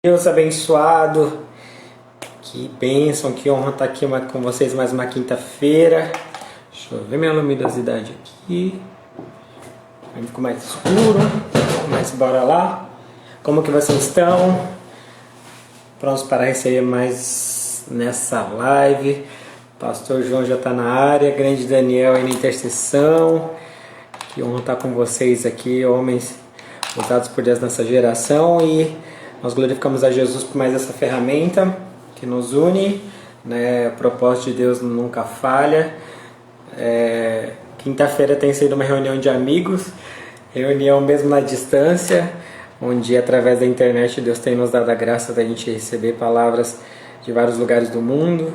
Deus abençoado, que bênção, que honra estar aqui com vocês mais uma quinta-feira. Deixa eu ver minha luminosidade aqui. Aí ficou mais escuro, mas bora lá. Como que vocês estão? Prontos para receber mais nessa live. Pastor João já está na área, grande Daniel aí na intercessão. Que honra estar com vocês aqui, homens usados por Deus nessa geração, e nós glorificamos a Jesus por mais essa ferramenta que nos une, né? O propósito de Deus nunca falha. Quinta-feira tem sido uma reunião de amigos, reunião mesmo na distância, onde através da internet Deus tem nos dado a graça da gente receber palavras de vários lugares do mundo.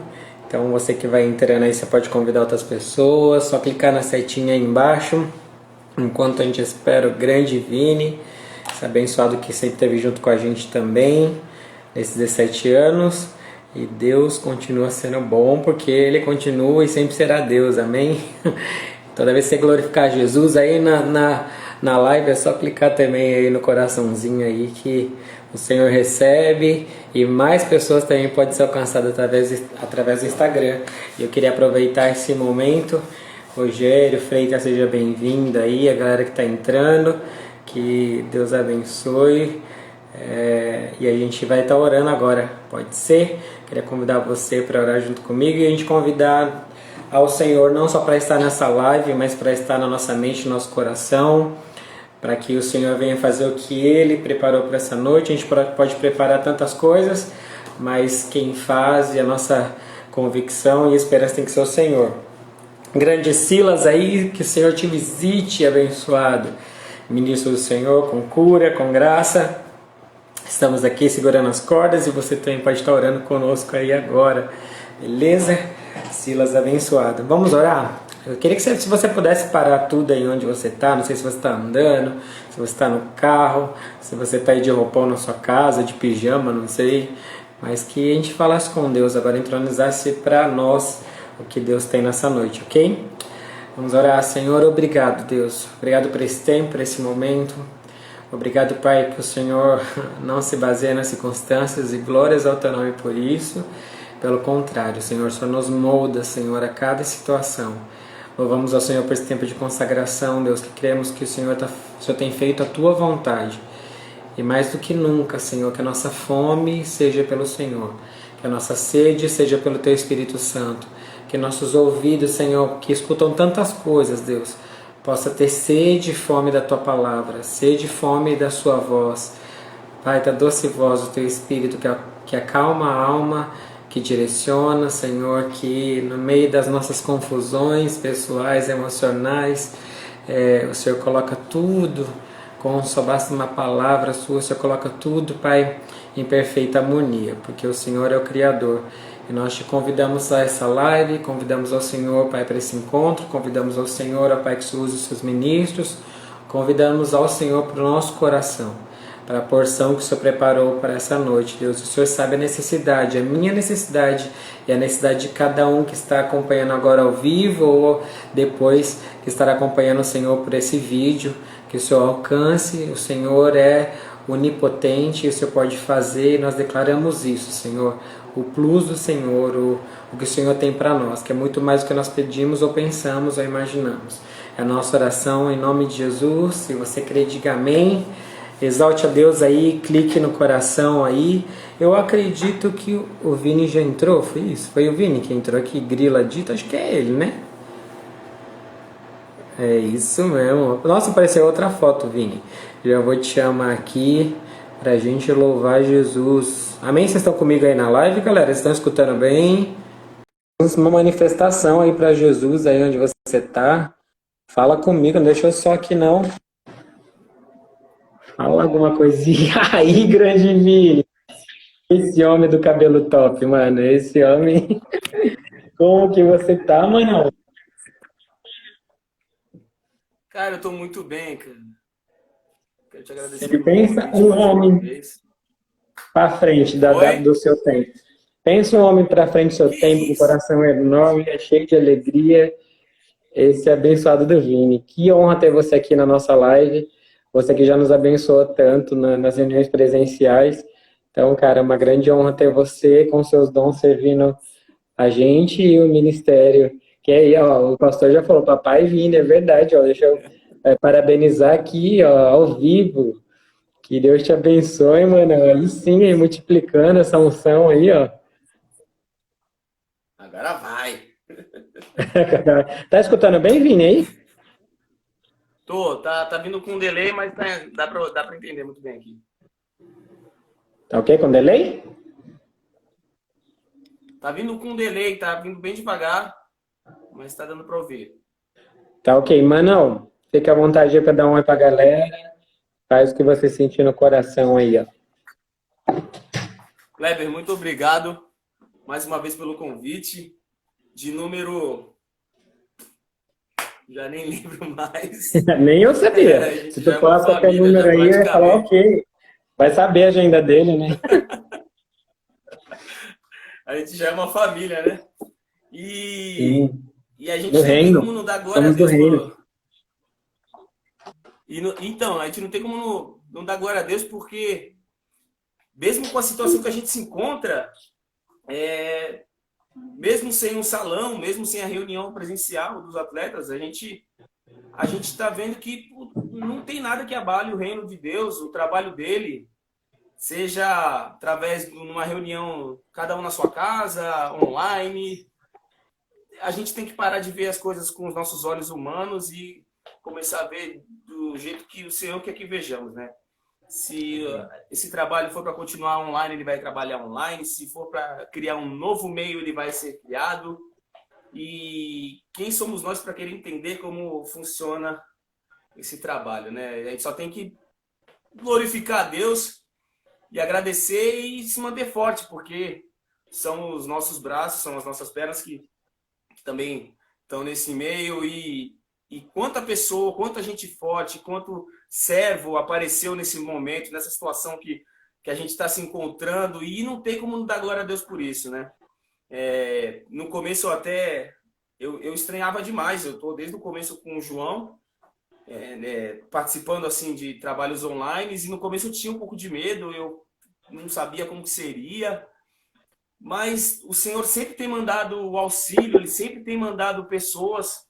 Então você que vai entrando aí, você pode convidar outras pessoas, só clicar na setinha aí embaixo. Enquanto a gente espera o grande Vini, esse abençoado que sempre esteve junto com a gente também, nesses 17 anos. E Deus continua sendo bom, porque Ele continua e sempre será Deus, amém? Toda vez que você glorificar Jesus aí na live, é só clicar também aí no coraçãozinho aí que o Senhor recebe, e mais pessoas também podem ser alcançadas através do Instagram. E eu queria aproveitar esse momento. Rogério Freitas, seja bem-vindo aí, a galera que está entrando, que Deus abençoe. E a gente vai estar orando agora, pode ser? Queria convidar você para orar junto comigo e a gente convidar ao Senhor não só para estar nessa live, mas para estar na nossa mente, no nosso coração, para que o Senhor venha fazer o que Ele preparou para essa noite. A gente pode preparar tantas coisas, mas quem faz e a nossa convicção e esperança tem que ser o Senhor. Grande Silas aí, que o Senhor te visite, abençoado. Ministro do Senhor, com cura, com graça. Estamos aqui segurando as cordas e você também pode estar orando conosco aí agora. Beleza? Silas abençoado. Vamos orar? Eu queria que se você pudesse parar tudo aí onde você está. Não sei se você está andando, se você está no carro, se você está aí de roupão na sua casa, de pijama, não sei. Mas que a gente falasse com Deus agora, entronizasse para nós o que Deus tem nessa noite, ok? Vamos orar. Senhor, obrigado, Deus. Obrigado por esse tempo, por esse momento. Obrigado, Pai, que o Senhor não se baseia nas circunstâncias, e glórias ao teu nome por isso. Pelo contrário, Senhor, só nos molda, Senhor, a cada situação. Louvamos ao Senhor por esse tempo de consagração, Deus, que cremos que o Senhor tem feito a tua vontade. E mais do que nunca, Senhor, que a nossa fome seja pelo Senhor, que a nossa sede seja pelo teu Espírito Santo, que nossos ouvidos, Senhor, que escutam tantas coisas, Deus, possa ter sede e fome da tua palavra, sede e fome da sua voz. Pai, da doce voz do teu Espírito que acalma a alma, que direciona, Senhor, que no meio das nossas confusões pessoais, emocionais, o Senhor coloca tudo, com só basta uma palavra sua, o Senhor coloca tudo, Pai, em perfeita harmonia, porque o Senhor é o Criador. E nós te convidamos a essa live, convidamos ao Senhor, Pai, para esse encontro, convidamos ao Senhor, ó Pai, que use os seus ministros, convidamos ao Senhor para o nosso coração, para a porção que o Senhor preparou para essa noite, Deus. O Senhor sabe a necessidade, a minha necessidade e a necessidade de cada um que está acompanhando agora ao vivo ou depois que estará acompanhando o Senhor por esse vídeo, que o Senhor alcance. O Senhor é onipotente, o Senhor pode fazer, e nós declaramos isso, Senhor. O plus do Senhor, o que o Senhor tem para nós, que é muito mais do que nós pedimos ou pensamos ou imaginamos. É a nossa oração em nome de Jesus. Se você crê, diga amém. Exalte a Deus aí, clique no coração aí. Eu acredito que o Vini já entrou, foi isso? Foi o Vini que entrou aqui, grila dito, acho que é ele, né? É isso mesmo. Nossa, apareceu outra foto, Vini. Já vou te chamar aqui pra gente louvar Jesus. Amém? Vocês estão comigo aí na live, galera? Vocês estão escutando bem? Uma manifestação aí pra Jesus aí onde você tá. Fala comigo, não deixa eu só aqui não. Fala alguma coisinha aí, grande Vini. Esse homem do cabelo top, mano. Esse homem. Como que você tá, mano? Cara, eu tô muito bem, cara. Quero te agradecer Ele pelo pensa convite um mais uma homem vez. para frente Oi? do seu tempo. Pensa um homem para frente do seu Que tempo, com o isso? coração enorme, é cheio de alegria. Esse é abençoado do Vini. Que honra ter você aqui na nossa live. Você que já nos abençoou tanto nas reuniões presenciais. Então, cara, é uma grande honra ter você com seus dons servindo a gente e o ministério. Que aí, ó, o pastor já falou, papai vindo, é verdade, ó, deixa eu parabenizar aqui, ó, ao vivo. Que Deus te abençoe, mano. Aí sim, aí multiplicando essa unção aí, ó. Agora vai. Tá escutando bem, Vini, aí? Tá vindo com um delay, mas dá pra entender muito bem aqui. Tá ok com delay? Tá vindo com um delay, tá vindo bem devagar, mas tá dando pra ouvir. Tá ok, mano. Fica à vontade aí pra dar um oi pra galera. Faz o que você sentir no coração aí, ó. Kleber, muito obrigado mais uma vez pelo convite. De número. Já nem lembro mais. Nem eu A sabia. Se gente tu já é uma falar qualquer família, número já aí, eu ia falar praticamente. ok. Vai saber a agenda dele, né? A gente já é uma família, né? E, Sim. e a Do gente não tem como reino. não dar glória a Somos do Deus reino. por. Então, a gente não tem como não dar glória a Deus porque, mesmo com a situação que a gente se encontra, é, mesmo sem um salão, mesmo sem a reunião presencial dos atletas, a gente está vendo que não tem nada que abale o reino de Deus, o trabalho dele, seja através de uma reunião, cada um na sua casa, online. A gente tem que parar de ver as coisas com os nossos olhos humanos e começar a ver do jeito que o Senhor quer que vejamos, né? Se esse trabalho for para continuar online, ele vai trabalhar online. Se for para criar um novo meio, ele vai ser criado. E quem somos nós para querer entender como funciona esse trabalho, né? A gente só tem que glorificar a Deus e agradecer e se manter forte, porque são os nossos braços, são as nossas pernas que também estão nesse meio e quanta pessoa, quanta gente forte, quanto servo apareceu nesse momento, nessa situação que a gente está se encontrando e não tem como não dar glória a Deus por isso, né? No começo eu estranhava demais, eu estou desde o começo com o João, participando assim de trabalhos online e no começo eu tinha um pouco de medo, eu não sabia como que seria, mas o Senhor sempre tem mandado o auxílio, Ele sempre tem mandado pessoas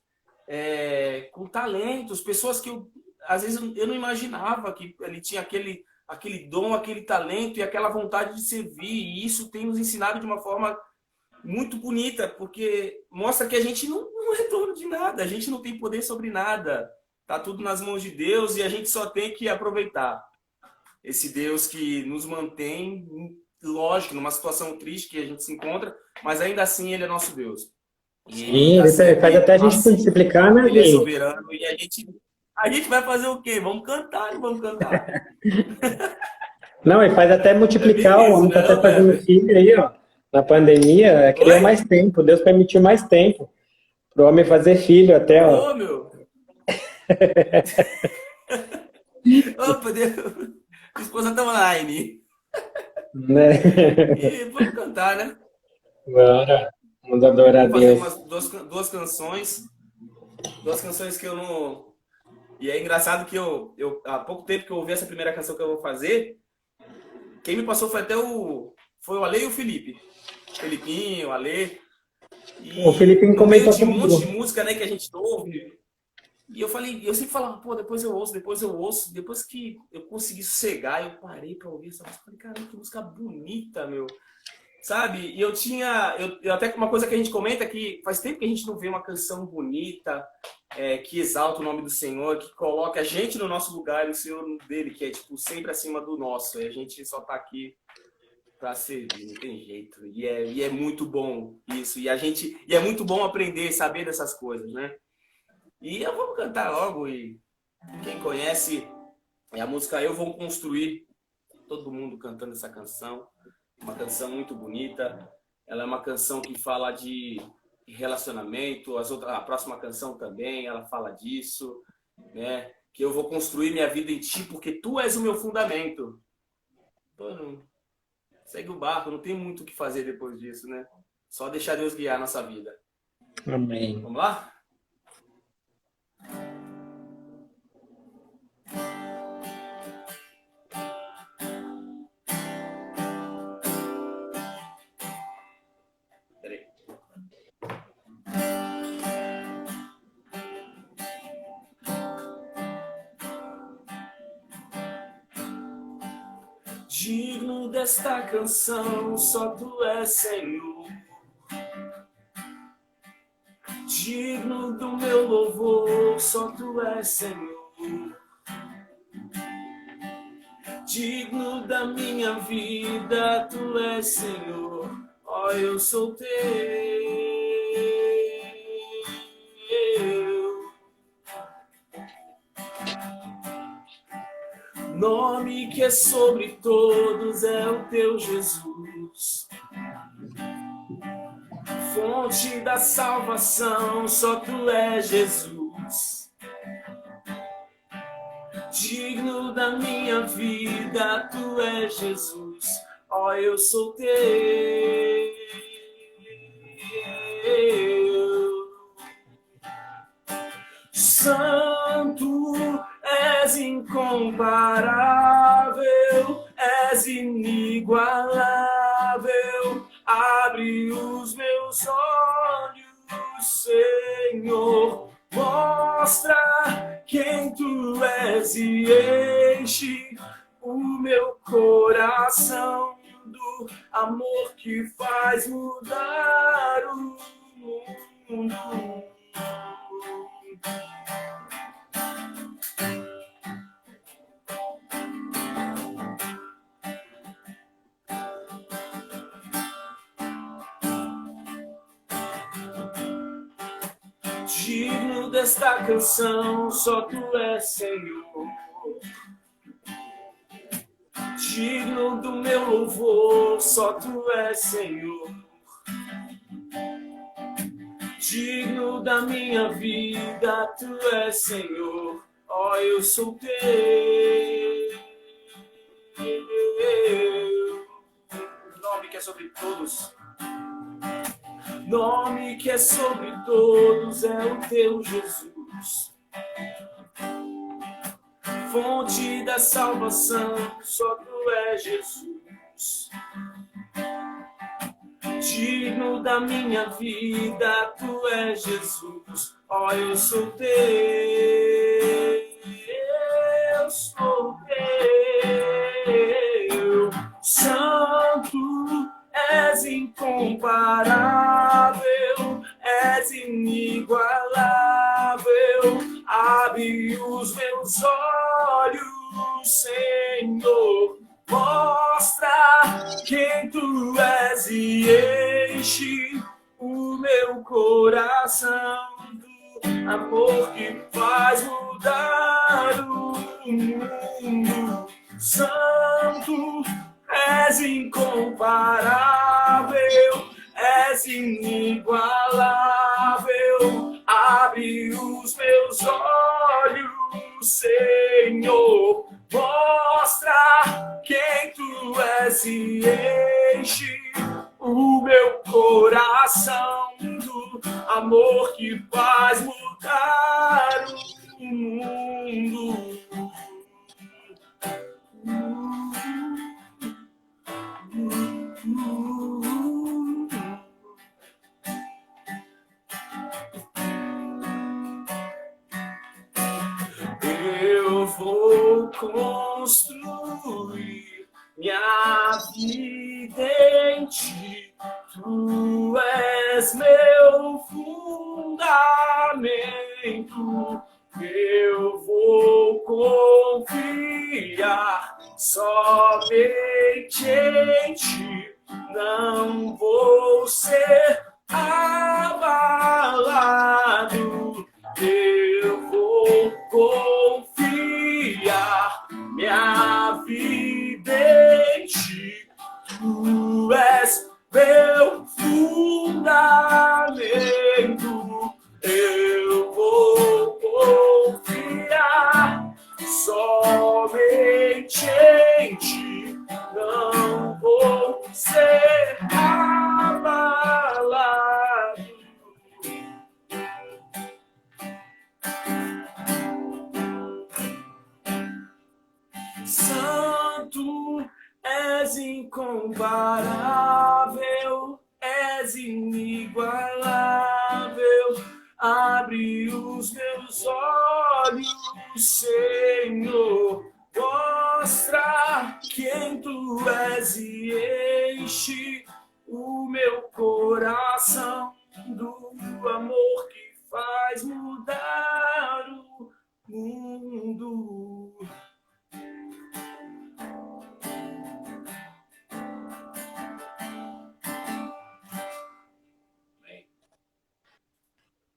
com talentos, pessoas que às vezes eu não imaginava que ele tinha aquele dom, aquele talento e aquela vontade de servir. E isso tem nos ensinado de uma forma muito bonita, porque mostra que a gente não é dono de nada, a gente não tem poder sobre nada. Tá tudo nas mãos de Deus e a gente só tem que aproveitar esse Deus que nos mantém, lógico, numa situação triste que a gente se encontra, mas ainda assim ele é nosso Deus. E ele Sim, está ele faz sempre até a gente assim, multiplicar, né, ele é Vini? soberano e a gente vai fazer o quê? Vamos cantar e vamos cantar. Não, ele faz até É bem multiplicar. O isso, homem né, está até não, fazendo Kleber? filho aí, ó. Na pandemia, criou Oi? mais tempo. Deus permitiu mais tempo para o homem fazer filho até, ó. Ô, meu! Opa, Deus! Minha esposa tá online. Né? E vamos cantar, né? Bora. Vamos adorar a Vamos fazer Deus. umas duas canções. Duas canções que eu não. E é engraçado que há pouco tempo que eu ouvi essa primeira canção que eu vou fazer, quem me passou foi até Foi o Ale e o Felipe. Felipinho, o Ale. O E Felipe no meio comentou de um monte de comigo. música, né, que a gente ouve. E eu sempre falava, pô, depois eu ouço, depois eu ouço. Depois que eu consegui sossegar, eu parei pra ouvir essa música. Falei, caramba, que música bonita, meu. Sabe? E eu até uma coisa que a gente comenta é que faz tempo que a gente não vê uma canção bonita, que exalta o nome do Senhor, que coloca a gente no nosso lugar e o Senhor dele, que é tipo sempre acima do nosso. E a gente só tá aqui para servir, não tem jeito. E é muito bom isso. E é muito bom aprender, saber dessas coisas, né? E eu vou cantar logo e quem conhece a música Eu Vou Construir, todo mundo cantando essa canção. Uma canção muito bonita. Ela é uma canção que fala de relacionamento. A próxima canção também, ela fala disso, né? Que eu vou construir minha vida em ti, porque tu és o meu fundamento. Pô, segue o barco, não tem muito o que fazer depois disso, né? Só deixar Deus guiar a nossa vida. Amém. Vamos lá? Digno desta canção, só tu és, Senhor. Digno do meu louvor, só tu és, Senhor. Digno da minha vida, tu és, Senhor. Ó, eu sou teu. Nome que é sobre todos é o teu Jesus. Fonte da salvação, só tu és, Jesus. Digno da minha vida, tu és, Jesus. Ó, eu sou teu. Santo, és incomparável, és inigualável. Abre os meus olhos, Senhor. Mostra quem tu és e enche o meu coração do amor que faz mudar o mundo. Digno desta canção, só tu és, Senhor. Digno do meu louvor, só tu és, Senhor. Digno da minha vida, tu és, Senhor. Ó, eu sou teu. Nome que é sobre todos. Nome que é sobre todos é o teu Jesus. Fonte da salvação, só tu és, Jesus. Digno da minha vida, tu és, Jesus. Ó, eu sou teu. Eu sou teu. Santo, és incomparável, és inigualável. Abre os meus olhos, Senhor. Mostra quem tu és e enche o meu coração do amor que faz mudar o mundo. Santo, és incomparável, és inigualável. Abre os meus olhos, Senhor. Mostra quem tu és e enche o meu coração do amor que faz mudar o mundo. Eu vou construir minha vida em ti. Tu és meu fundamento. Eu vou confiar somente em ti. Não vou ser abalado. Eu vou confiar minha vida em ti. Tu és meu fundamento. Eu vou confiar somente em ti. Não vou ser abalado. Santo, és incomparável, és inigualável. Abre os meus olhos, Senhor. Mostra quem quem tu és e enche o meu coração do amor que faz mudar o mundo.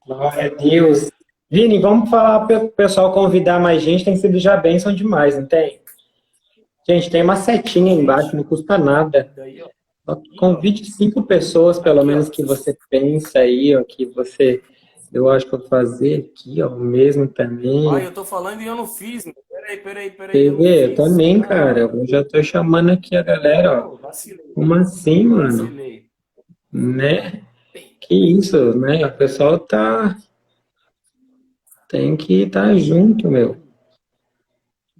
Glória a Deus. Vini, vamos falar para o pessoal convidar mais gente, tem sido já bênção demais, não tem? Gente, tem uma setinha aí embaixo, não custa nada. Daí, ó. Só convide 5 pessoas, pelo menos, que você pensa aí, ó, que você... Eu acho que eu vou fazer aqui, ó, o mesmo também. Ai, eu tô falando e eu não fiz. Peraí. Quer ver? Eu também, cara. Eu já tô chamando aqui a galera, ó. Vacilei. Como assim, mano? Vacilei. Né? Que isso, né? O pessoal tem que estar junto, meu.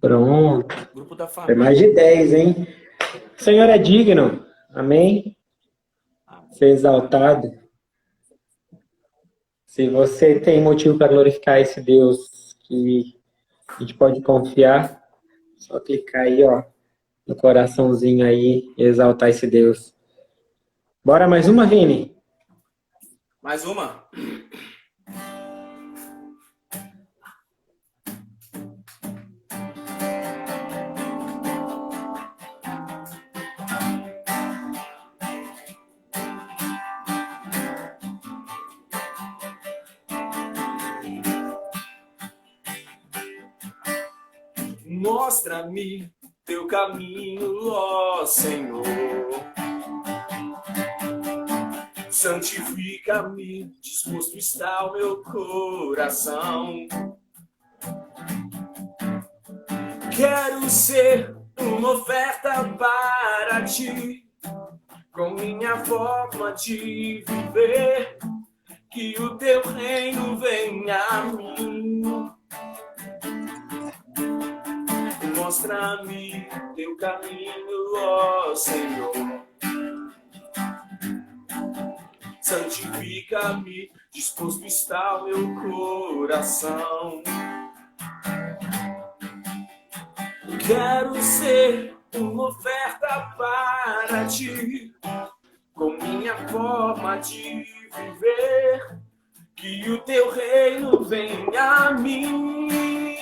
Pronto. Grupo da Foi família. mais de 10, hein? O Senhor é digno. Amém? Ser exaltado. Se você tem motivo para glorificar esse Deus que a gente pode confiar, só clicar aí, ó, no coraçãozinho aí e exaltar esse Deus. Bora mais uma, Vini? Mais uma. Mostra-me teu caminho, ó Senhor. Santifica-me, disposto está o meu coração. Quero ser uma oferta para ti, com minha forma de viver, que o teu reino venha a mim. Mostra-me teu caminho, ó Senhor. Santifica-me, disposto está o meu coração. Quero ser uma oferta para ti, com minha forma de viver, que o teu reino venha a mim.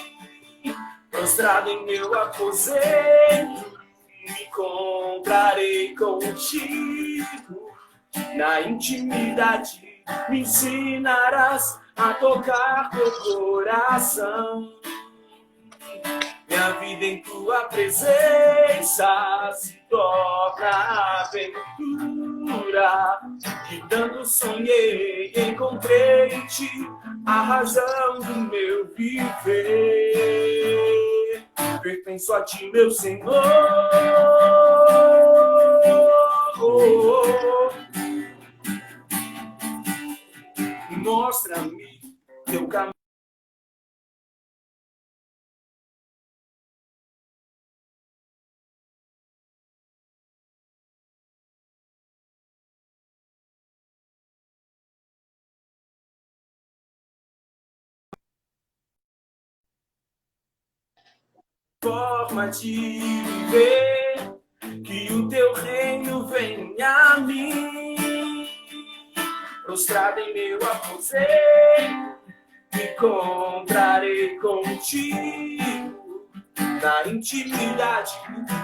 Prostrado em meu aposento, me encontrarei contigo. Na intimidade, me ensinarás a tocar teu coração. Minha vida em tua presença se torna aventura. Que tanto sonhei, encontrei em ti a razão do meu viver. Pertenço a ti, meu Senhor. Mostra-me teu caminho. Forma de viver, que o teu reino venha a mim. Prostrado em meu aposento, me encontrarei contigo. Na intimidade,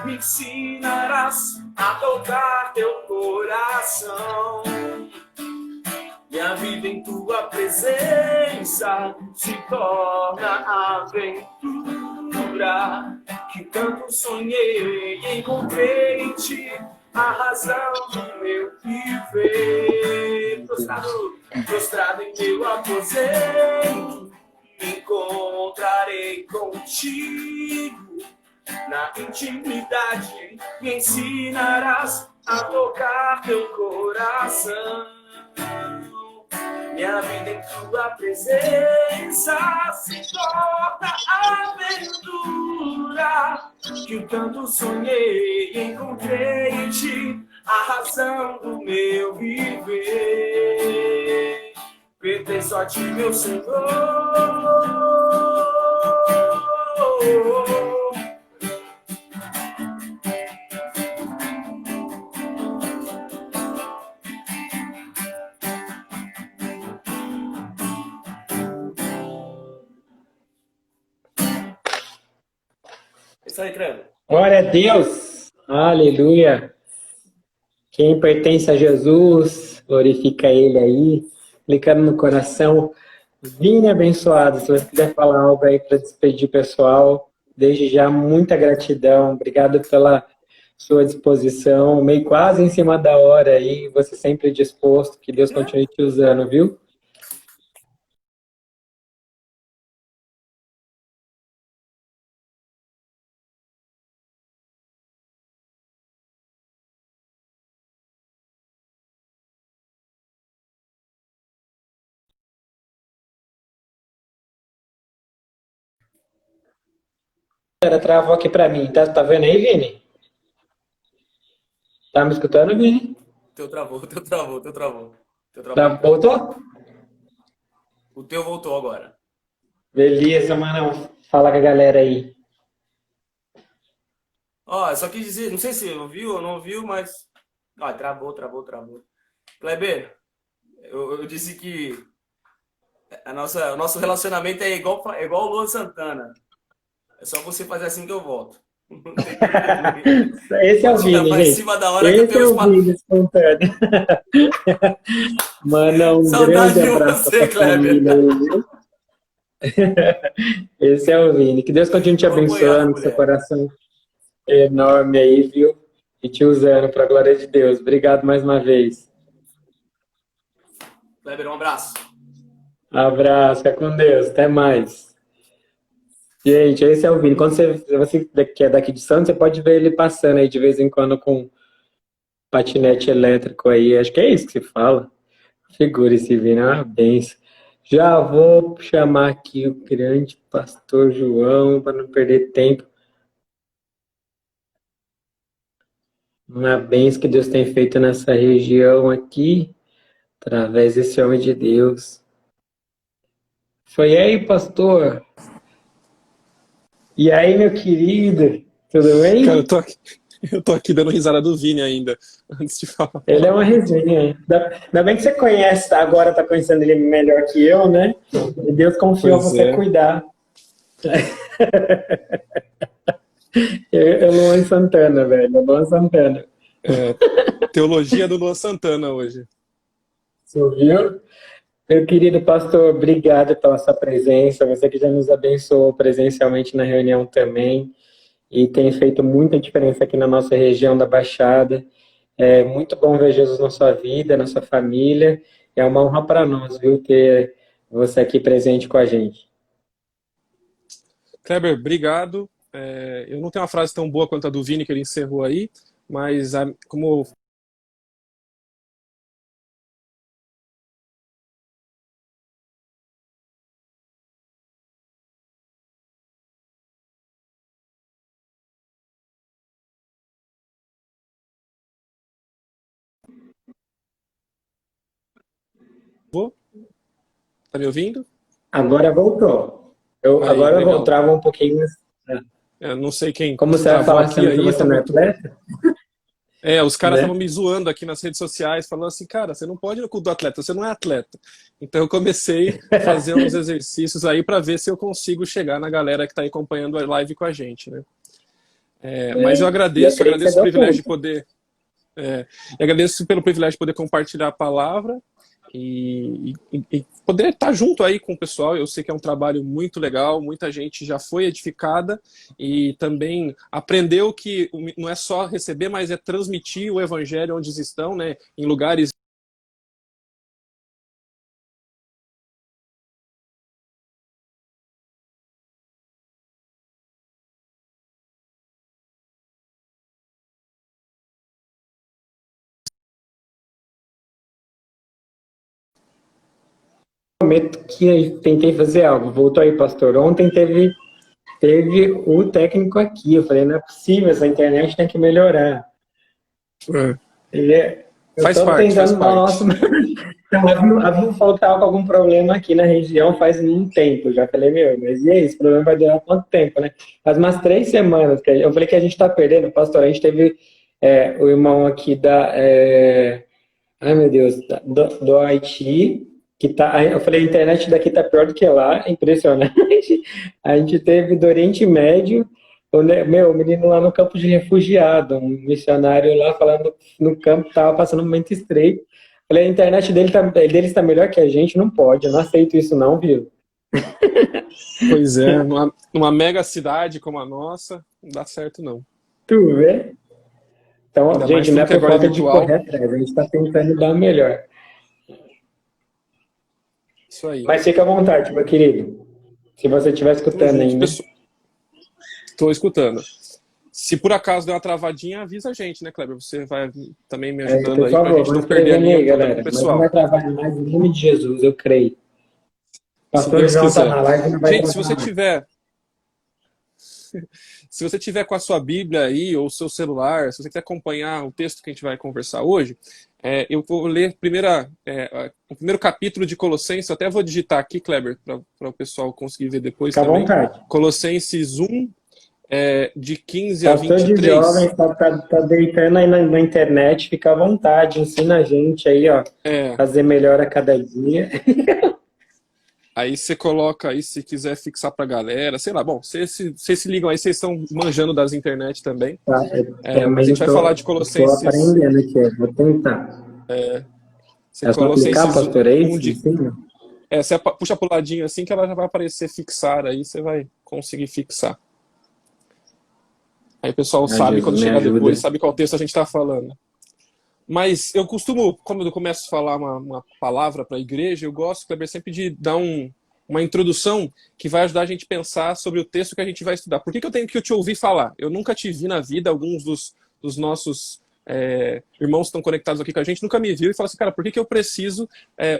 me ensinarás a tocar teu coração. Minha vida em tua presença se torna aventura. Que tanto sonhei, encontrei em ti a razão do meu viver. Prostrado em meu aposento, me encontrarei contigo. Na intimidade, me ensinarás a tocar teu coração. Minha vida em tua presença se torna aventura. Que o tanto sonhei, encontrei em ti a razão do meu viver. Pertenço a ti, meu Senhor. Isso aí, Kleber. Glória a Deus! Aleluia! Quem pertence a Jesus, glorifica Ele aí, clicando no coração. Vini abençoado, se você quiser falar algo aí para despedir o pessoal, desde já, muita gratidão. Obrigado pela sua disposição, meio quase em cima da hora aí, você sempre disposto, que Deus continue te usando, viu? Era travou aqui para mim, tá vendo aí, Vini? Tá me escutando, Vini? Teu travou. Voltou? O teu voltou agora. Beleza, mano. Fala com a galera aí. Ó, eu só quis dizer, não sei se ouviu ou não ouviu, mas. Ó, travou. Kleber, eu disse que o nosso relacionamento é igual o Luan Santana. É só você fazer assim que eu volto. Não tem problema. Esse é o Pode tirar Vini, pra gente. cima da hora que eu Esse é tenho o Vini espontâneo. Manda um Saudade grande de abraço você, pra Kleber. família aí, viu? Esse é o Vini. Que Deus continue te Vou apoiar a abençoando, seu mulher. coração enorme aí, viu? E te usando para a glória de Deus. Obrigado mais uma vez. Kleber, um abraço. Abraço, fica com Deus. Até mais. Gente, esse é o Vini. Quando você que é daqui de Santos, você pode ver ele passando aí de vez em quando com patinete elétrico aí. Acho que é isso que se fala. Figura esse Vini, é uma benção. Já vou chamar aqui o grande pastor João para não perder tempo. Uma benção que Deus tem feito nessa região aqui, através desse homem de Deus. Foi aí, pastor? E aí, meu querido? Tudo bem? Cara, eu tô aqui dando risada do Vini ainda, antes de falar. Ele é uma resenha. Ainda bem que você conhece, agora tá conhecendo ele melhor que eu, né? E Deus confiou Pois você é. cuidar. Eu Luan Santana, velho. Luan Santana. Teologia do Luan Santana hoje. Você ouviu? Meu querido pastor, obrigado pela sua presença. Você que já nos abençoou presencialmente na reunião também. E tem feito muita diferença aqui na nossa região da Baixada. É muito bom ver Jesus na sua vida, na sua família. É uma honra para nós, viu, ter você aqui presente com a gente. Kleber, obrigado. Eu não tenho uma frase tão boa quanto a do Vini que ele encerrou aí, mas como tá me ouvindo? Agora voltou. Agora eu Legal. trava um pouquinho, mas... Não sei quem Como você vai travou falar aqui sendo que aí, você não é atleta? os caras Né? estavam me zoando aqui nas redes sociais, falando assim, cara, você não pode ir no culto do atleta, você não é atleta. Então eu comecei a fazer uns exercícios aí para ver se eu consigo chegar na galera que está acompanhando a live com a gente, né? Mas eu agradeço o privilégio de poder... e agradeço pelo privilégio de poder compartilhar a palavra e poder estar junto aí com o pessoal. Eu sei que é um trabalho muito legal, muita gente já foi edificada e também aprendeu que não é só receber, mas é transmitir o evangelho onde eles estão, né, em lugares Prometo que eu tentei fazer algo. Voltou aí, pastor. Ontem teve o técnico aqui. Eu falei, não é possível, essa internet tem que melhorar. Faz parte. Nossa, então, havia falado que estava com algum problema aqui na região faz um tempo. Já falei, mas e aí, esse problema vai durar quanto tempo, né? Faz umas 3 semanas que eu falei que a gente está perdendo. Pastor, a gente teve o irmão aqui ai meu Deus, do Haiti, que tá, eu falei, a internet daqui tá pior do que lá, é impressionante. A gente teve do Oriente Médio, Meu, o menino lá no campo de refugiado, um missionário lá falando no campo, tava passando um momento estreito. Falei, a internet deles tá melhor que a gente, não pode, eu não aceito isso não, viu? Pois é, numa mega cidade como a nossa, não dá certo não. Tu vê? Então, Ainda mais gente, não é tudo que por agora é falta de virtual. correr atrás, a gente tá tentando dar o melhor. Isso aí. Mas fica à vontade, meu querido. Se você estiver Tamo escutando junto. ainda. Estou escutando. Se por acaso der uma travadinha, avisa a gente, né, Kleber? Você vai também me ajudando Por aí pra favor, gente vamos não perder a escrevendo linha aí, toda com o galera. Mas não vai pessoal. travar mais em nome de Jesus, eu creio. Se Pastor Deus João tá quiser. na live e não vai Gente, travar mais. se você tiver com a sua Bíblia aí ou o seu celular, se você quiser acompanhar o texto que a gente vai conversar hoje, eu vou ler o primeiro capítulo de Colossenses. Eu até vou digitar aqui, Kleber, para o pessoal conseguir ver depois Fica à também. vontade. Colossenses 1, de 15 a Pastor de 23. jovens tá deitando aí na internet, fica à vontade, ensina a gente aí, ó, É, fazer melhor a cada dia. aí você coloca aí, se quiser fixar pra galera, sei lá, bom, vocês se ligam aí, vocês estão manjando das internet também. Tá? Eu Mas a também gente vai falar de tô Colossenses, aprendendo aqui, ó, vou tentar. É só clicar, Colossenses pastor, é 1 isso? de. Ensina? Você puxa pro ladinho assim que ela já vai aparecer fixar, aí você vai conseguir fixar. Aí o pessoal Ah, sabe Jesus, quando me chegar depois, ajuda. sabe qual texto a gente está falando. Mas eu costumo, quando eu começo a falar uma palavra para a igreja, eu gosto, Kleber, sempre de dar uma introdução que vai ajudar a gente a pensar sobre o texto que a gente vai estudar. Por que eu tenho que te ouvir falar? Eu nunca te vi na vida, alguns dos nossos irmãos que estão conectados aqui com a gente nunca me viu e falaram assim, cara, por que eu preciso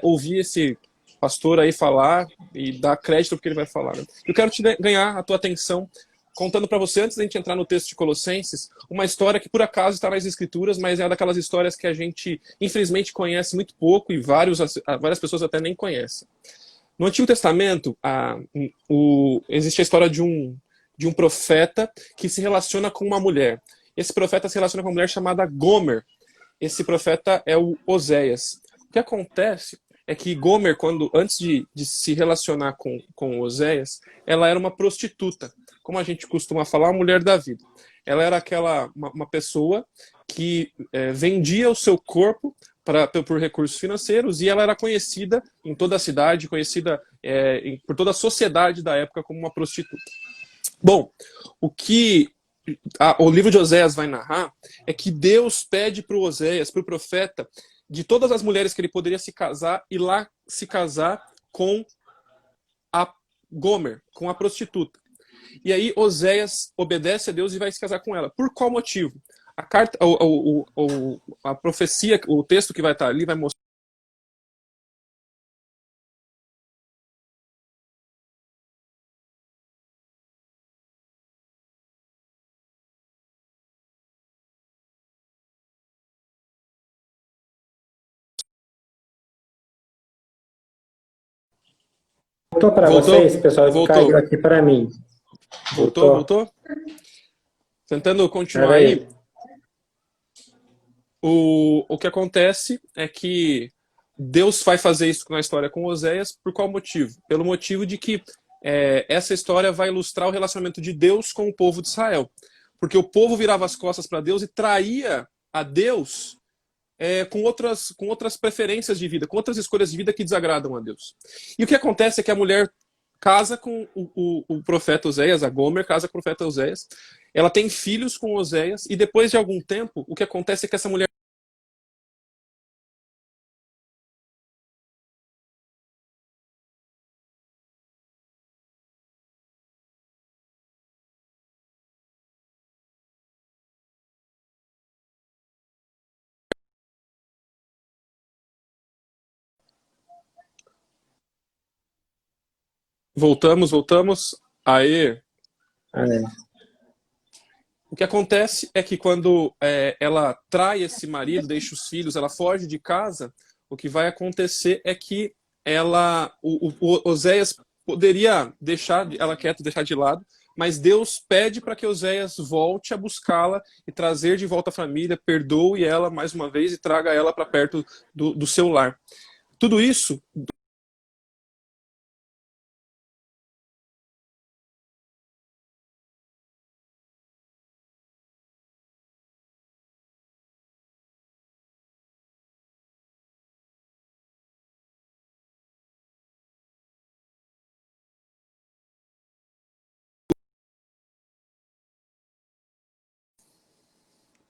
ouvir esse pastor aí falar e dar crédito porque ele vai falar? Né? Eu quero ganhar a tua atenção contando para você, antes da gente entrar no texto de Colossenses, uma história que por acaso está nas Escrituras, mas é daquelas histórias que a gente, infelizmente, conhece muito pouco e várias pessoas até nem conhecem. No Antigo Testamento, existe a história de um profeta que se relaciona com uma mulher. Esse profeta se relaciona com uma mulher chamada Gomer. Esse profeta é o Oséias. O que acontece é que Gomer, antes de se relacionar com Oséias, ela era uma prostituta. Como a gente costuma falar, a mulher da vida. Ela era uma pessoa que vendia o seu corpo por recursos financeiros e ela era conhecida em toda a cidade, conhecida por toda a sociedade da época como uma prostituta. Bom, o que o livro de Oséias vai narrar é que Deus pede para o Oséias, para o profeta, de todas as mulheres que ele poderia se casar, ir lá se casar com a Gomer, com a prostituta. E aí Oséias obedece a Deus e vai se casar com ela. Por qual motivo? A carta, a profecia, o texto que vai estar ali vai mostrar. Voltou para Voltou? vocês, pessoal, que caiu Voltou. aqui para mim. Voltou? Voltou? Tentando continuar Pera aí. aí. O que acontece é que Deus vai fazer isso na história com Oséias por qual motivo? Pelo motivo de que essa história vai ilustrar o relacionamento de Deus com o povo de Israel. Porque o povo virava as costas para Deus e traía a Deus com outras preferências de vida, com outras escolhas de vida que desagradam a Deus. E o que acontece é que a mulher casa com o profeta Oséias, a Gomer casa com o profeta Oséias, ela tem filhos com Oséias, e depois de algum tempo, o que acontece é que essa mulher voltamos. Aí, É. o que acontece é que quando ela trai esse marido, deixa os filhos, ela foge de casa, o que vai acontecer é que o Oséias poderia deixar ela quieta, deixar de lado, mas Deus pede para que Oséias volte a buscá-la e trazer de volta a família, perdoe ela mais uma vez e traga ela para perto do seu lar. Tudo isso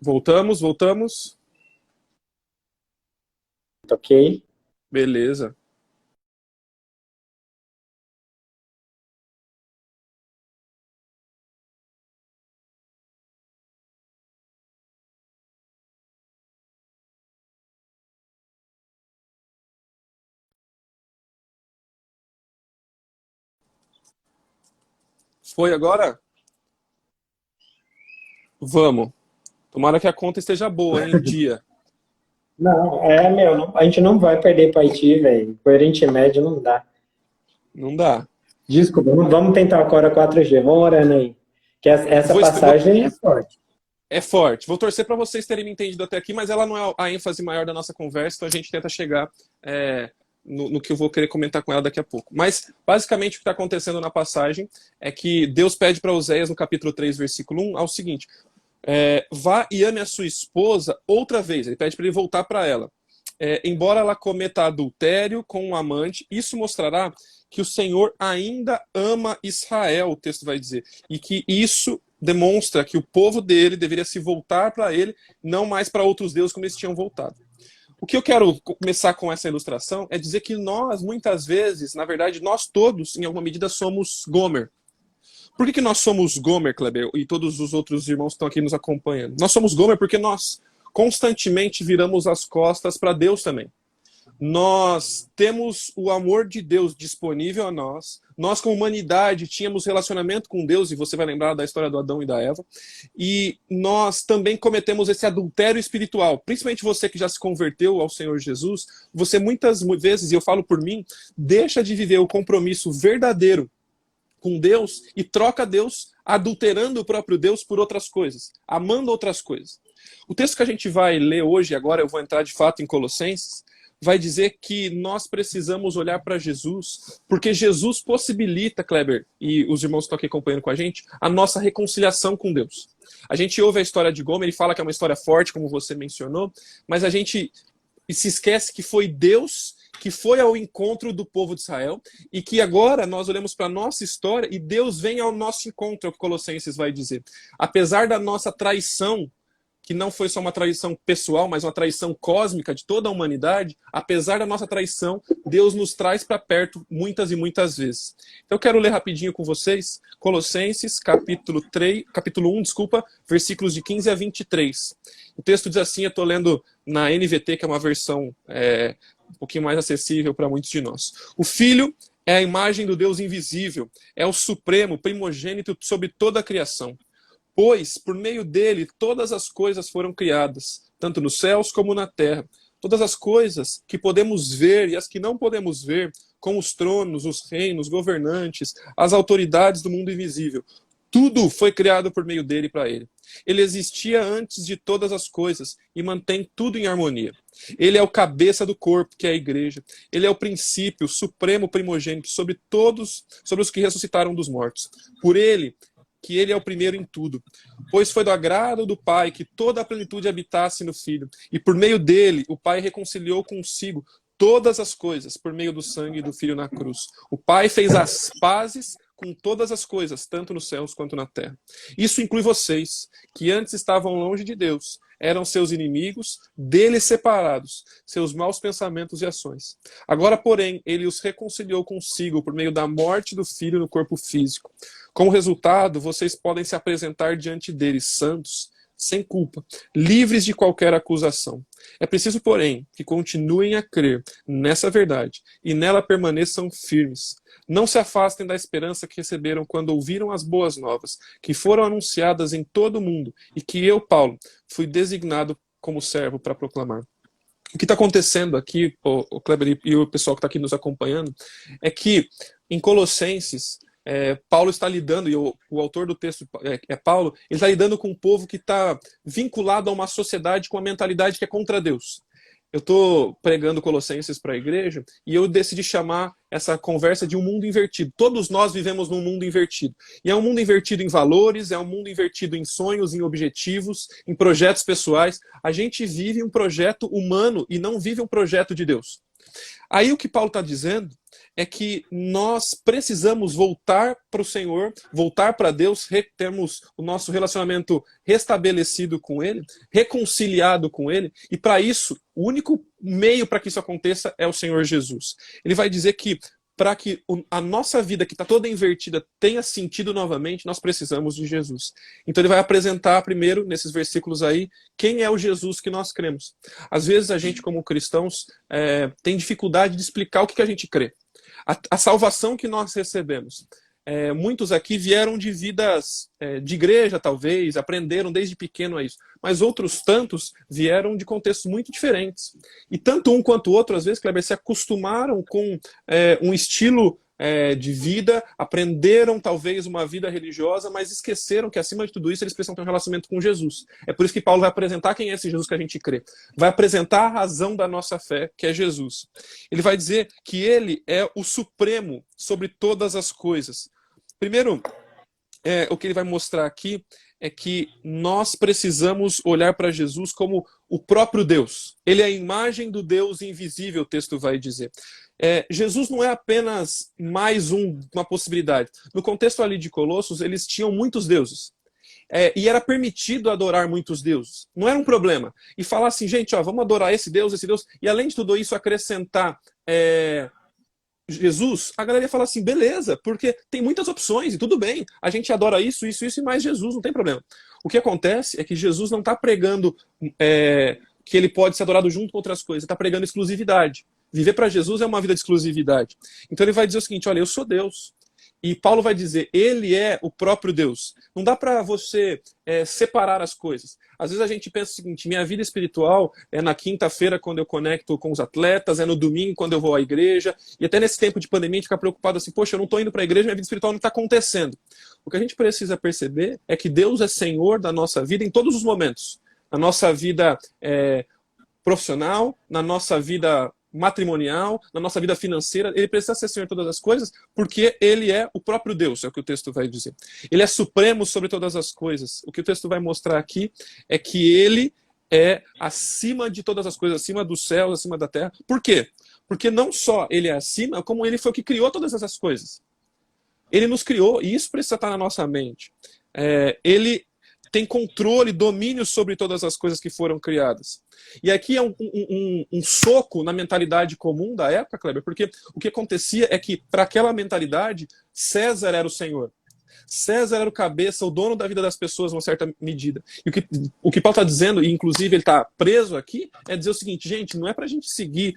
Voltamos, voltamos. Ok. Beleza. Foi agora? Vamos. Tomara que a conta esteja boa, hein? Dia. Não, a gente não vai perder para Haiti, velho. Por Oriente Médio não dá. Não dá. Desculpa, vamos tentar agora 4G. Vamos orando aí. Que essa Vou, passagem é forte. É forte. Vou torcer para vocês terem me entendido até aqui, mas ela não é a ênfase maior da nossa conversa, então a gente tenta chegar no que eu vou querer comentar com ela daqui a pouco. Mas, basicamente, o que está acontecendo na passagem é que Deus pede para Oséias, no capítulo 3, versículo 1, ao seguinte: vá e ame a sua esposa outra vez. Ele pede para ele voltar para ela. Embora ela cometa adultério com um amante, isso mostrará que o Senhor ainda ama Israel, o texto vai dizer, e que isso demonstra que o povo dele deveria se voltar para ele, não mais para outros deuses como eles tinham voltado. O que eu quero começar com essa ilustração é dizer que nós, muitas vezes, na verdade, nós todos, em alguma medida, somos Gomer. Por que nós somos Gomer, Kleber, e todos os outros irmãos que estão aqui nos acompanhando? Nós somos Gomer porque nós constantemente viramos as costas para Deus também. Nós temos o amor de Deus disponível a nós. Nós, como humanidade, tínhamos relacionamento com Deus, e você vai lembrar da história do Adão e da Eva. E nós também cometemos esse adultério espiritual. Principalmente você que já se converteu ao Senhor Jesus, você muitas vezes, e eu falo por mim, deixa de viver o compromisso verdadeiro com Deus e troca Deus adulterando o próprio Deus por outras coisas, amando outras coisas. O texto que a gente vai ler hoje, agora eu vou entrar de fato em Colossenses, vai dizer que nós precisamos olhar para Jesus, porque Jesus possibilita, Kleber, e os irmãos que estão aqui acompanhando com a gente, a nossa reconciliação com Deus. A gente ouve a história de Gomer, ele fala que é uma história forte, como você mencionou, mas a gente se esquece que foi Deus que foi ao encontro do povo de Israel, e que agora nós olhamos para a nossa história e Deus vem ao nosso encontro, é o que Colossenses vai dizer. Apesar da nossa traição, que não foi só uma traição pessoal, mas uma traição cósmica de toda a humanidade, apesar da nossa traição, Deus nos traz para perto muitas e muitas vezes. Então eu quero ler rapidinho com vocês, Colossenses, capítulo 1, versículos de 15 a 23. O texto diz assim, eu estou lendo na NVT, que é uma versão um pouquinho mais acessível para muitos de nós. O Filho é a imagem do Deus invisível, é o supremo, primogênito sobre toda a criação. Pois, por meio dele, todas as coisas foram criadas, tanto nos céus como na terra. Todas as coisas que podemos ver e as que não podemos ver, como os tronos, os reinos, governantes, as autoridades do mundo invisível. Tudo foi criado por meio dele e para ele. Ele existia antes de todas as coisas e mantém tudo em harmonia. Ele é o cabeça do corpo, que é a igreja. Ele é o princípio, o supremo primogênito sobre os que ressuscitaram dos mortos. Por ele, que ele é o primeiro em tudo. Pois foi do agrado do Pai que toda a plenitude habitasse no Filho. E por meio dele, o Pai reconciliou consigo todas as coisas, por meio do sangue do Filho na cruz. O Pai fez as pazes com todas as coisas, tanto nos céus quanto na terra. Isso inclui vocês, que antes estavam longe de Deus, eram seus inimigos, dele separados, seus maus pensamentos e ações. Agora, porém, ele os reconciliou consigo por meio da morte do Filho no corpo físico. Como resultado, vocês podem se apresentar diante dele santos, sem culpa, livres de qualquer acusação. É preciso, porém, que continuem a crer nessa verdade e nela permaneçam firmes. Não se afastem da esperança que receberam quando ouviram as boas novas, que foram anunciadas em todo o mundo e que eu, Paulo, fui designado como servo para proclamar. O que está acontecendo aqui, o Kleber e o pessoal que está aqui nos acompanhando, é que em Colossenses, Paulo está lidando, e o autor do texto é Paulo, ele está lidando com um povo que está vinculado a uma sociedade com uma mentalidade que é contra Deus. Eu estou pregando Colossenses para a igreja e eu decidi chamar essa conversa de um mundo invertido. Todos nós vivemos num mundo invertido. E é um mundo invertido em valores, é um mundo invertido em sonhos, em objetivos, em projetos pessoais. A gente vive um projeto humano e não vive um projeto de Deus. Aí o que Paulo está dizendo é que nós precisamos voltar para o Senhor, voltar para Deus, termos o nosso relacionamento restabelecido com Ele, reconciliado com Ele, e para isso, o único meio para que isso aconteça é o Senhor Jesus. Ele vai dizer que para que a nossa vida, que está toda invertida, tenha sentido novamente, nós precisamos de Jesus. Então ele vai apresentar primeiro, nesses versículos aí, quem é o Jesus que nós cremos. Às vezes a gente, como cristãos, tem dificuldade de explicar o que a gente crê. A salvação que nós recebemos. Muitos aqui vieram de vidas de igreja, talvez, aprenderam desde pequeno a isso. Mas outros tantos vieram de contextos muito diferentes. E tanto um quanto o outro, às vezes, Kleber, se acostumaram com um estilo de vida, aprenderam talvez uma vida religiosa, mas esqueceram que acima de tudo isso eles precisam ter um relacionamento com Jesus. É por isso que Paulo vai apresentar quem é esse Jesus que a gente crê. Vai apresentar a razão da nossa fé, que é Jesus. Ele vai dizer que ele é o supremo sobre todas as coisas. Primeiro, o que ele vai mostrar aqui é que nós precisamos olhar para Jesus como o próprio Deus. Ele é a imagem do Deus invisível, o texto vai dizer. Jesus não é apenas mais uma possibilidade. No contexto ali de Colossos, eles tinham muitos deuses. E era permitido adorar muitos deuses. Não era um problema. E falar assim, gente, vamos adorar esse Deus, e além de tudo isso, acrescentar Jesus, a galera ia falar assim, beleza, porque tem muitas opções e tudo bem, a gente adora isso e mais Jesus, não tem problema. O que acontece é que Jesus não está pregando que ele pode ser adorado junto com outras coisas, está pregando exclusividade. Viver para Jesus é uma vida de exclusividade. Então ele vai dizer o seguinte, olha, eu sou Deus. E Paulo vai dizer, ele é o próprio Deus. Não dá para você separar as coisas. Às vezes a gente pensa o seguinte, minha vida espiritual é na quinta-feira quando eu conecto com os atletas, é no domingo quando eu vou à igreja, e até nesse tempo de pandemia a gente fica preocupado assim, poxa, eu não estou indo para a igreja, minha vida espiritual não está acontecendo. O que a gente precisa perceber é que Deus é Senhor da nossa vida em todos os momentos. Na nossa vida profissional, na nossa vida matrimonial, na nossa vida financeira, ele precisa ser Senhor de todas as coisas, porque ele é o próprio Deus, é o que o texto vai dizer. Ele é supremo sobre todas as coisas. O que o texto vai mostrar aqui é que ele é acima de todas as coisas, acima dos céus, acima da terra. Por quê? Porque não só ele é acima, como ele foi o que criou todas essas coisas. Ele nos criou, e isso precisa estar na nossa mente. Ele tem controle, domínio sobre todas as coisas que foram criadas. E aqui é um soco na mentalidade comum da época, Kleber, porque o que acontecia é que, para aquela mentalidade, César era o Senhor. César era o cabeça, o dono da vida das pessoas, numa certa medida. E o que Paulo está dizendo, e inclusive ele está preso aqui, é dizer o seguinte, gente, não é para a gente seguir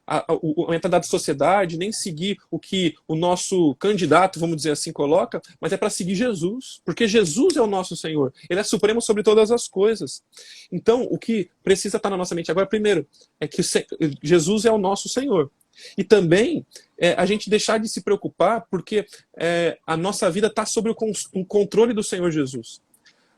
a mentalidade da sociedade, nem seguir o que o nosso candidato, vamos dizer assim, coloca, mas é para seguir Jesus, porque Jesus é o nosso Senhor. Ele é supremo sobre todas as coisas. Então, o que precisa estar na nossa mente agora, primeiro, é que Jesus é o nosso Senhor. E também a gente deixar de se preocupar porque a nossa vida está sob o controle do Senhor Jesus.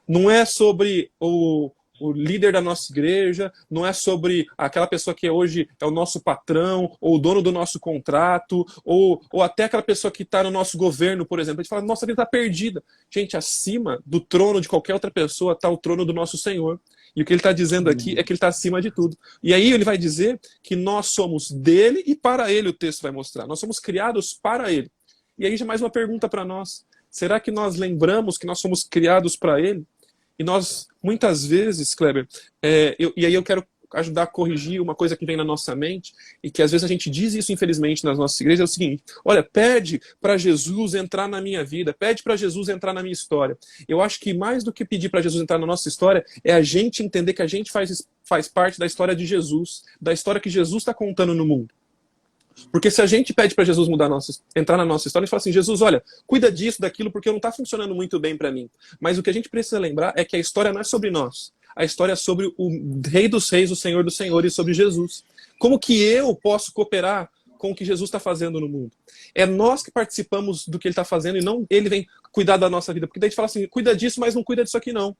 Não é sobre o líder da nossa igreja, não é sobre aquela pessoa que hoje é o nosso patrão, ou o dono do nosso contrato, ou até aquela pessoa que está no nosso governo, por exemplo. A gente fala, nossa vida está perdida. Gente, acima do trono de qualquer outra pessoa está o trono do nosso Senhor. E o que ele está dizendo aqui é que ele está acima de tudo. E aí ele vai dizer que nós somos dele e para ele, o texto vai mostrar. Nós somos criados para ele. E aí já mais uma pergunta para nós. Será que nós lembramos que nós somos criados para ele? E nós, muitas vezes, Kleber, e aí eu quero ajudar a corrigir uma coisa que vem na nossa mente, e que às vezes a gente diz isso, infelizmente, nas nossas igrejas, é o seguinte, olha, pede para Jesus entrar na minha vida, pede para Jesus entrar na minha história. Eu acho que mais do que pedir para Jesus entrar na nossa história, é a gente entender que a gente faz parte da história de Jesus, da história que Jesus está contando no mundo. Porque se a gente pede para Jesus entrar na nossa história, a gente fala assim, Jesus, olha, cuida disso, daquilo, porque não está funcionando muito bem para mim. Mas o que a gente precisa lembrar é que a história não é sobre nós. A história é sobre o Rei dos Reis, o Senhor dos Senhores, sobre Jesus. Como que eu posso cooperar com o que Jesus está fazendo no mundo? É nós que participamos do que ele está fazendo e não ele vem cuidar da nossa vida. Porque daí a gente fala assim, cuida disso, mas não cuida disso aqui não.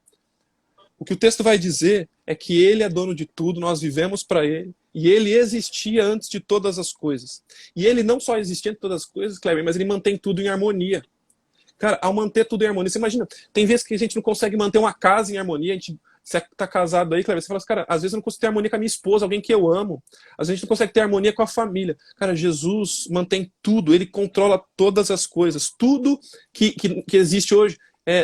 O que o texto vai dizer é que ele é dono de tudo, nós vivemos para ele, e ele existia antes de todas as coisas. E ele não só existia antes de todas as coisas, Kleber, mas ele mantém tudo em harmonia. Cara, ao manter tudo em harmonia, você imagina, tem vezes que a gente não consegue manter uma casa em harmonia, a gente Você tá casado aí, Cleber, você fala assim, cara, às vezes eu não consigo ter harmonia com a minha esposa, alguém que eu amo. Às vezes a gente não consegue ter harmonia com a família. Cara, Jesus mantém tudo, ele controla todas as coisas. Tudo que existe hoje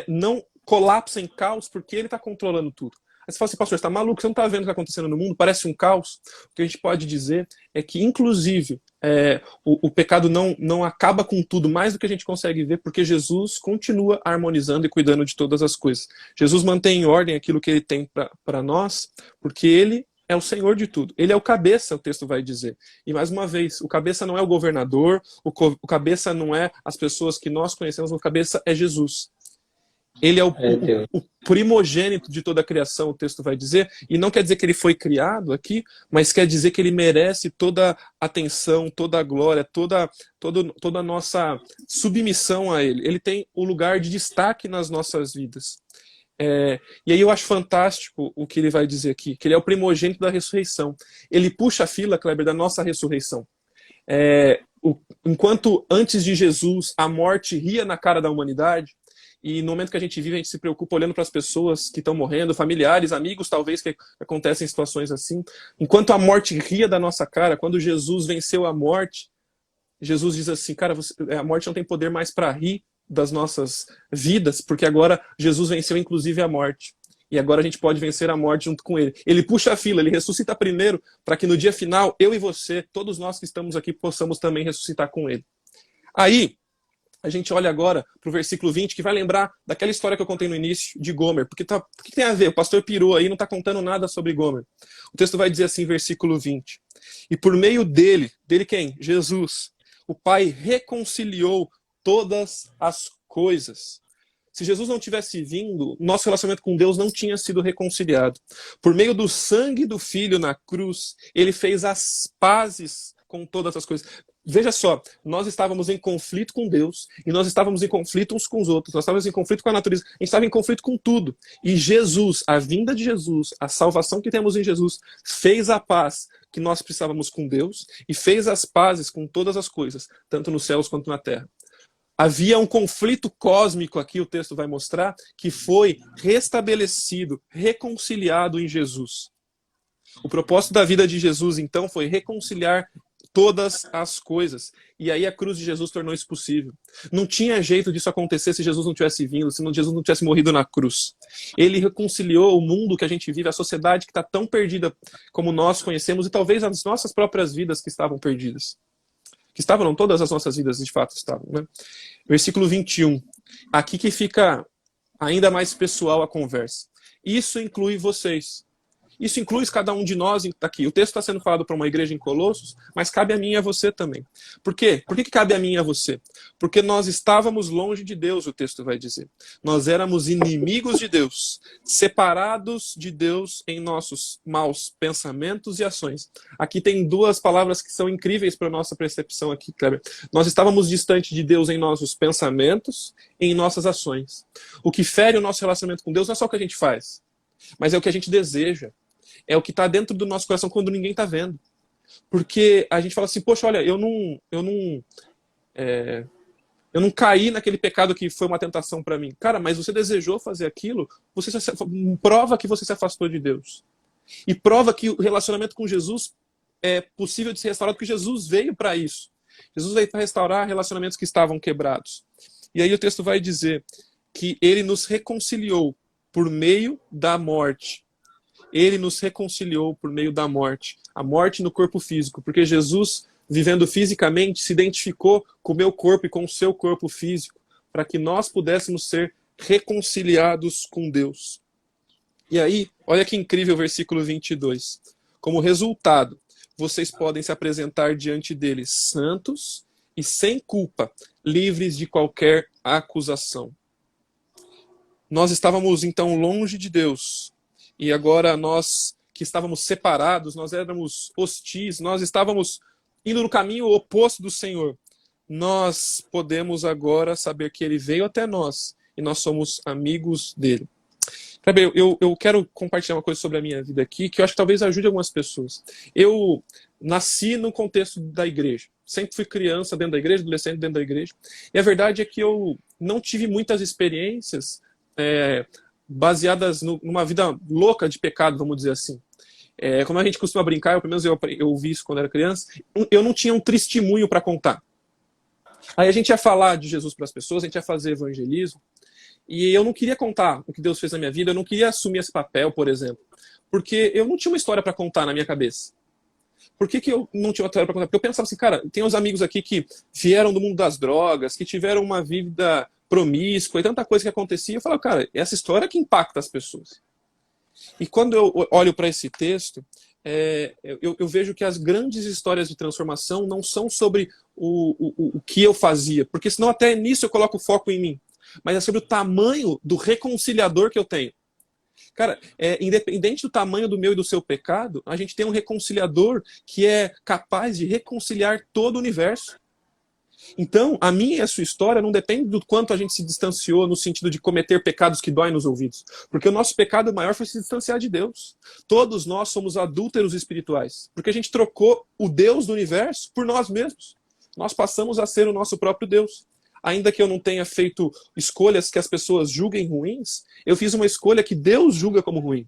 não colapsa em caos porque ele está controlando tudo. Aí você fala assim, pastor, você tá maluco, você não tá vendo o que está acontecendo no mundo? Parece um caos. O que a gente pode dizer é que, inclusive, o pecado não acaba com tudo mais do que a gente consegue ver, porque Jesus continua harmonizando e cuidando de todas as coisas. Jesus mantém em ordem aquilo que ele tem para nós, porque ele é o Senhor de tudo. Ele é o cabeça, o texto vai dizer. E mais uma vez, o cabeça não é o governador, o cabeça não é as pessoas que nós conhecemos, o cabeça é Jesus. Ele é o primogênito de toda a criação, o texto vai dizer, e não quer dizer que ele foi criado aqui, mas quer dizer que ele merece toda a atenção, toda a glória, toda a nossa submissão a ele. Ele tem o lugar de destaque nas nossas vidas. E aí eu acho fantástico o que ele vai dizer aqui, que ele é o primogênito da ressurreição. Ele puxa a fila, Kleber, da nossa ressurreição. Enquanto antes de Jesus a morte ria na cara da humanidade, e no momento que a gente vive, a gente se preocupa olhando para as pessoas que estão morrendo, familiares, amigos, talvez, que acontecem situações assim. Enquanto a morte ria da nossa cara, quando Jesus venceu a morte, Jesus diz assim, cara, a morte não tem poder mais para rir das nossas vidas, porque agora Jesus venceu inclusive a morte. E agora a gente pode vencer a morte junto com ele. Ele puxa a fila, ele ressuscita primeiro, para que no dia final, eu e você, todos nós que estamos aqui, possamos também ressuscitar com ele. Aí, a gente olha agora para o versículo 20, que vai lembrar daquela história que eu contei no início, de Gomer. Porque o que tem a ver? O pastor pirou aí, não está contando nada sobre Gomer. O texto vai dizer assim, versículo 20. E por meio dele quem? Jesus, o Pai reconciliou todas as coisas. Se Jesus não tivesse vindo, nosso relacionamento com Deus não tinha sido reconciliado. Por meio do sangue do Filho na cruz, ele fez as pazes com todas as coisas. Veja só, nós estávamos em conflito com Deus e nós estávamos em conflito uns com os outros, nós estávamos em conflito com a natureza, a gente estava em conflito com tudo. E Jesus, a vinda de Jesus, a salvação que temos em Jesus, fez a paz que nós precisávamos com Deus e fez as pazes com todas as coisas, tanto nos céus quanto na terra. Havia um conflito cósmico aqui, o texto vai mostrar, que foi restabelecido, reconciliado em Jesus. O propósito da vida de Jesus, então, foi reconciliar todas as coisas. E aí a cruz de Jesus tornou isso possível. Não tinha jeito disso acontecer se Jesus não tivesse vindo, se Jesus não tivesse morrido na cruz. Ele reconciliou o mundo que a gente vive, a sociedade que está tão perdida como nós conhecemos, e talvez as nossas próprias vidas que estavam perdidas. Que estavam, não, todas as nossas vidas de fato estavam, né? Versículo 21. Aqui que fica ainda mais pessoal a conversa. Isso inclui vocês. Isso inclui cada um de nós aqui. O texto está sendo falado para uma igreja em Colossos, mas cabe a mim e a você também. Por quê? Por que cabe a mim e a você? Porque nós estávamos longe de Deus, o texto vai dizer. Nós éramos inimigos de Deus, separados de Deus em nossos maus pensamentos e ações. Aqui tem duas palavras que são incríveis para a nossa percepção aqui, Kleber. Nós estávamos distantes de Deus em nossos pensamentos e em nossas ações. O que fere o nosso relacionamento com Deus não é só o que a gente faz, mas é o que a gente deseja. É o que está dentro do nosso coração quando ninguém está vendo. Porque a gente fala assim, poxa, olha, eu não caí naquele pecado que foi uma tentação para mim. Cara, mas você desejou fazer aquilo, prova que você se afastou de Deus. E prova que o relacionamento com Jesus é possível de ser restaurado, porque Jesus veio para isso. Jesus veio para restaurar relacionamentos que estavam quebrados. E aí o texto vai dizer que ele nos reconciliou por meio da morte. Ele nos reconciliou por meio da morte. A morte no corpo físico. Porque Jesus, vivendo fisicamente, se identificou com o meu corpo e com o seu corpo físico, para que nós pudéssemos ser reconciliados com Deus. E aí, olha que incrível o versículo 22. Como resultado, vocês podem se apresentar diante dele santos e sem culpa, livres de qualquer acusação. Nós estávamos, então, longe de Deus. E agora nós que estávamos separados, nós éramos hostis, nós estávamos indo no caminho oposto do Senhor. Nós podemos agora saber que ele veio até nós e nós somos amigos dele. Eu quero compartilhar uma coisa sobre a minha vida aqui, que eu acho que talvez ajude algumas pessoas. Eu nasci no contexto da igreja. Sempre fui criança dentro da igreja, adolescente dentro da igreja. E a verdade é que eu não tive muitas experiências baseadas numa vida louca de pecado, vamos dizer assim. Como a gente costuma brincar, pelo menos eu ouvi isso quando era criança, eu não tinha um testemunho para contar. Aí a gente ia falar de Jesus para as pessoas, a gente ia fazer evangelismo, e eu não queria contar o que Deus fez na minha vida, eu não queria assumir esse papel, por exemplo, porque eu não tinha uma história para contar na minha cabeça. Por que eu não tinha uma história para contar? Porque eu pensava assim, cara, tem uns amigos aqui que vieram do mundo das drogas, que tiveram uma vida promíscua e tanta coisa que acontecia. Eu falava, cara, essa história que impacta as pessoas. E quando eu olho para esse texto, eu vejo que as grandes histórias de transformação não são sobre o que eu fazia, porque senão até nisso eu coloco foco em mim, mas é sobre o tamanho do reconciliador que eu tenho. Cara, independente do tamanho do meu e do seu pecado, a gente tem um reconciliador que é capaz de reconciliar todo o universo. Então, a minha e a sua história não depende do quanto a gente se distanciou no sentido de cometer pecados que doem nos ouvidos. Porque o nosso pecado maior foi se distanciar de Deus. Todos nós somos adúlteros espirituais. Porque a gente trocou o Deus do universo por nós mesmos. Nós passamos a ser o nosso próprio Deus. Ainda que eu não tenha feito escolhas que as pessoas julguem ruins, eu fiz uma escolha que Deus julga como ruim.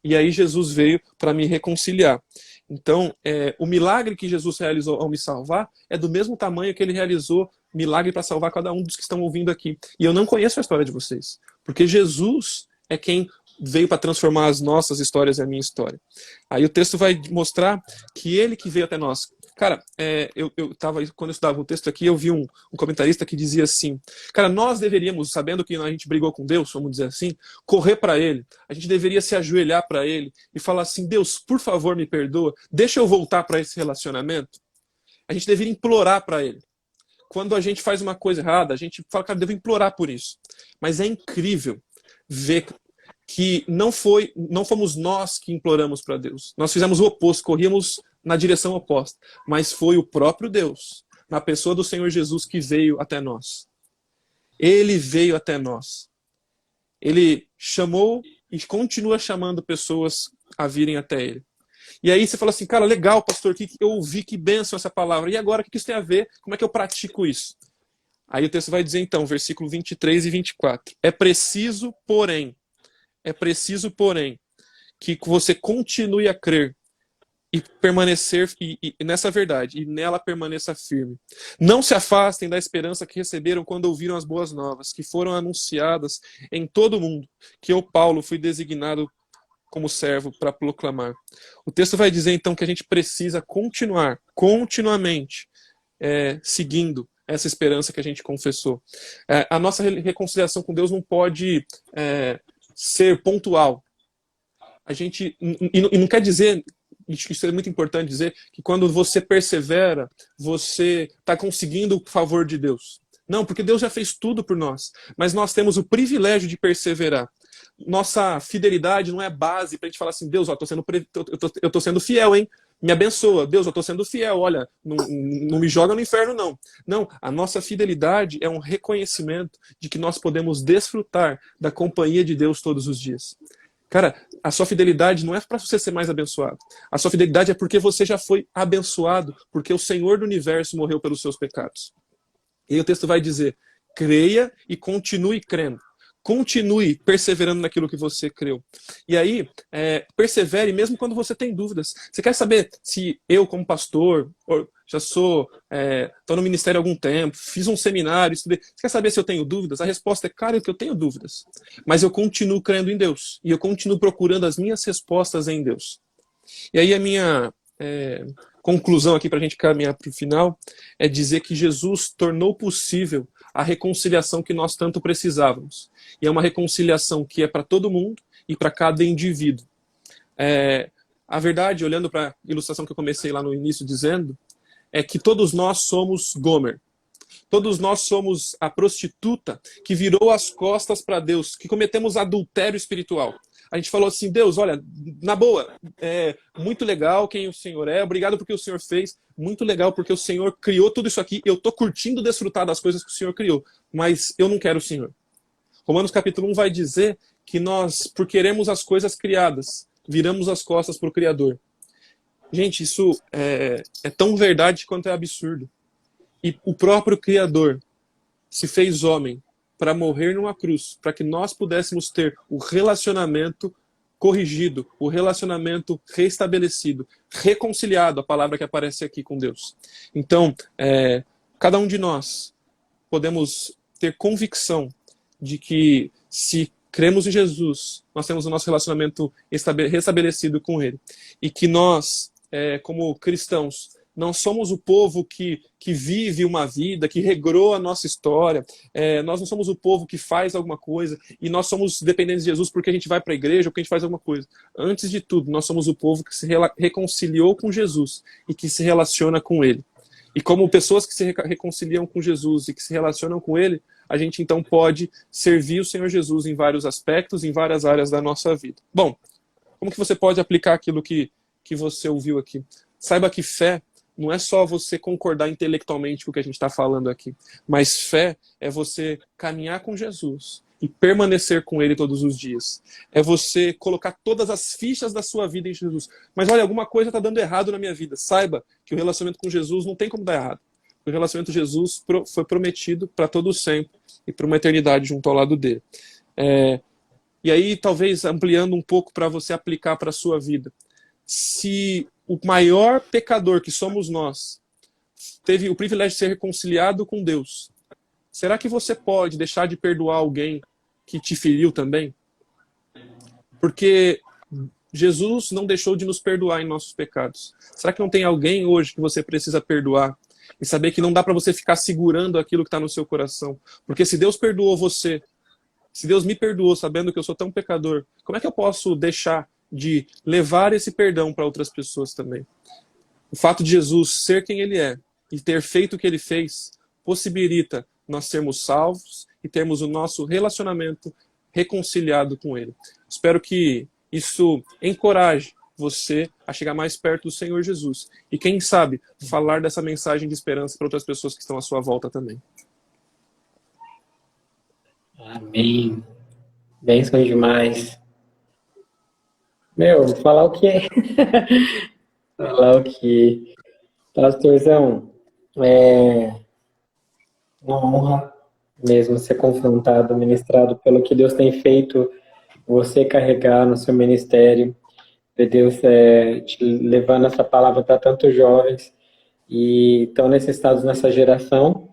E aí Jesus veio para me reconciliar. Então, o milagre que Jesus realizou ao me salvar é do mesmo tamanho que ele realizou milagre para salvar cada um dos que estão ouvindo aqui. E eu não conheço a história de vocês, porque Jesus é quem veio para transformar as nossas histórias e a minha história. Aí o texto vai mostrar que ele que veio até nós. Cara, quando eu estudava o texto aqui, eu vi um comentarista que dizia assim, cara, nós deveríamos, sabendo que a gente brigou com Deus, vamos dizer assim, correr para ele, a gente deveria se ajoelhar para ele e falar assim, Deus, por favor, me perdoa, deixa eu voltar para esse relacionamento. A gente deveria implorar para ele. Quando a gente faz uma coisa errada, a gente fala, cara, devo implorar por isso. Mas é incrível ver que não fomos nós que imploramos para Deus. Nós fizemos o oposto, corríamos na direção oposta. Mas foi o próprio Deus, na pessoa do Senhor Jesus, que veio até nós. Ele veio até nós. Ele chamou e continua chamando pessoas a virem até ele. E aí você fala assim, cara, legal, pastor, que eu ouvi, que bênção essa palavra. E agora, o que isso tem a ver? Como é que eu pratico isso? Aí o texto vai dizer então, versículo 23 e 24. É preciso, porém, que você continue a crer e permanecer nessa verdade, e nela permaneça firme. Não se afastem da esperança que receberam quando ouviram as boas novas, que foram anunciadas em todo o mundo, que eu, Paulo, fui designado como servo para proclamar. O texto vai dizer então que a gente precisa continuar, continuamente, seguindo essa esperança que a gente confessou. A nossa reconciliação com Deus não pode ser pontual. E não quer dizer, isso é muito importante dizer, que quando você persevera, você está conseguindo o favor de Deus. Não, porque Deus já fez tudo por nós. Mas nós temos o privilégio de perseverar. Nossa fidelidade não é base para a gente falar assim, Deus, ó, eu tô sendo fiel, hein? Me abençoa. Deus, eu estou sendo fiel. Olha, não me joga no inferno, não. Não, a nossa fidelidade é um reconhecimento de que nós podemos desfrutar da companhia de Deus todos os dias. Cara, a sua fidelidade não é para você ser mais abençoado. A sua fidelidade é porque você já foi abençoado, porque o Senhor do universo morreu pelos seus pecados. E aí o texto vai dizer, creia e continue crendo. Continue perseverando naquilo que você creu. E aí, persevere mesmo quando você tem dúvidas. Você quer saber se eu, como pastor, já estou no ministério há algum tempo, fiz um seminário, estudei. Você quer saber se eu tenho dúvidas? A resposta é, cara, que eu tenho dúvidas. Mas eu continuo crendo em Deus. E eu continuo procurando as minhas respostas em Deus. E aí a minha conclusão aqui para a gente caminhar para o final é dizer que Jesus tornou possível a reconciliação que nós tanto precisávamos. E é uma reconciliação que é para todo mundo e para cada indivíduo. A verdade, olhando para a ilustração que eu comecei lá no início dizendo, é que todos nós somos Gomer. Todos nós somos a prostituta que virou as costas para Deus, que cometemos adultério espiritual. A gente falou assim, Deus, olha, na boa, muito legal quem o Senhor é, obrigado porque o Senhor fez, muito legal porque o Senhor criou tudo isso aqui, eu estou curtindo desfrutar das coisas que o Senhor criou, mas eu não quero o Senhor. Romanos capítulo 1 vai dizer que nós, por queremos as coisas criadas, viramos as costas para o Criador. Gente, isso é tão verdade quanto é absurdo. E o próprio Criador se fez homem para morrer numa cruz, para que nós pudéssemos ter o relacionamento corrigido, o relacionamento restabelecido, reconciliado, a palavra que aparece aqui com Deus. Então, cada um de nós podemos ter convicção de que se cremos em Jesus, nós temos o nosso relacionamento restabelecido com Ele. E que nós, como cristãos, não somos o povo que vive uma vida, que regrou a nossa história. Nós não somos o povo que faz alguma coisa e nós somos dependentes de Jesus porque a gente vai para a igreja ou porque a gente faz alguma coisa. Antes de tudo, nós somos o povo que se reconciliou com Jesus e que se relaciona com Ele. E como pessoas que se reconciliam com Jesus e que se relacionam com Ele, a gente então pode servir o Senhor Jesus em vários aspectos, em várias áreas da nossa vida. Bom, como que você pode aplicar aquilo que você ouviu aqui? Saiba que fé não é só você concordar intelectualmente com o que a gente está falando aqui, mas fé é você caminhar com Jesus e permanecer com Ele todos os dias. É você colocar todas as fichas da sua vida em Jesus. Mas olha, alguma coisa está dando errado na minha vida. Saiba que o relacionamento com Jesus não tem como dar errado. O relacionamento com Jesus foi prometido para todo sempre e para uma eternidade junto ao lado dele. E aí, talvez ampliando um pouco para você aplicar para a sua vida. Se o maior pecador que somos nós teve o privilégio de ser reconciliado com Deus, será que você pode deixar de perdoar alguém que te feriu também? Porque Jesus não deixou de nos perdoar em nossos pecados. Será que não tem alguém hoje que você precisa perdoar? E saber que não dá para você ficar segurando aquilo que está no seu coração. Porque se Deus perdoou você, se Deus me perdoou sabendo que eu sou tão pecador, como é que eu posso deixar de levar esse perdão para outras pessoas também? O fato de Jesus ser quem Ele é e ter feito o que Ele fez possibilita nós sermos salvos e termos o nosso relacionamento reconciliado com Ele. Espero que isso encoraje você a chegar mais perto do Senhor Jesus e, quem sabe, falar dessa mensagem de esperança para outras pessoas que estão à sua volta também. Amém. Bênção demais. Meu, falar o quê? Falar o quê? Pastorzão, é uma honra mesmo ser confrontado, ministrado pelo que Deus tem feito você carregar no seu ministério. Ver Deus te levando essa palavra para tantos jovens e estão necessitados nessa geração.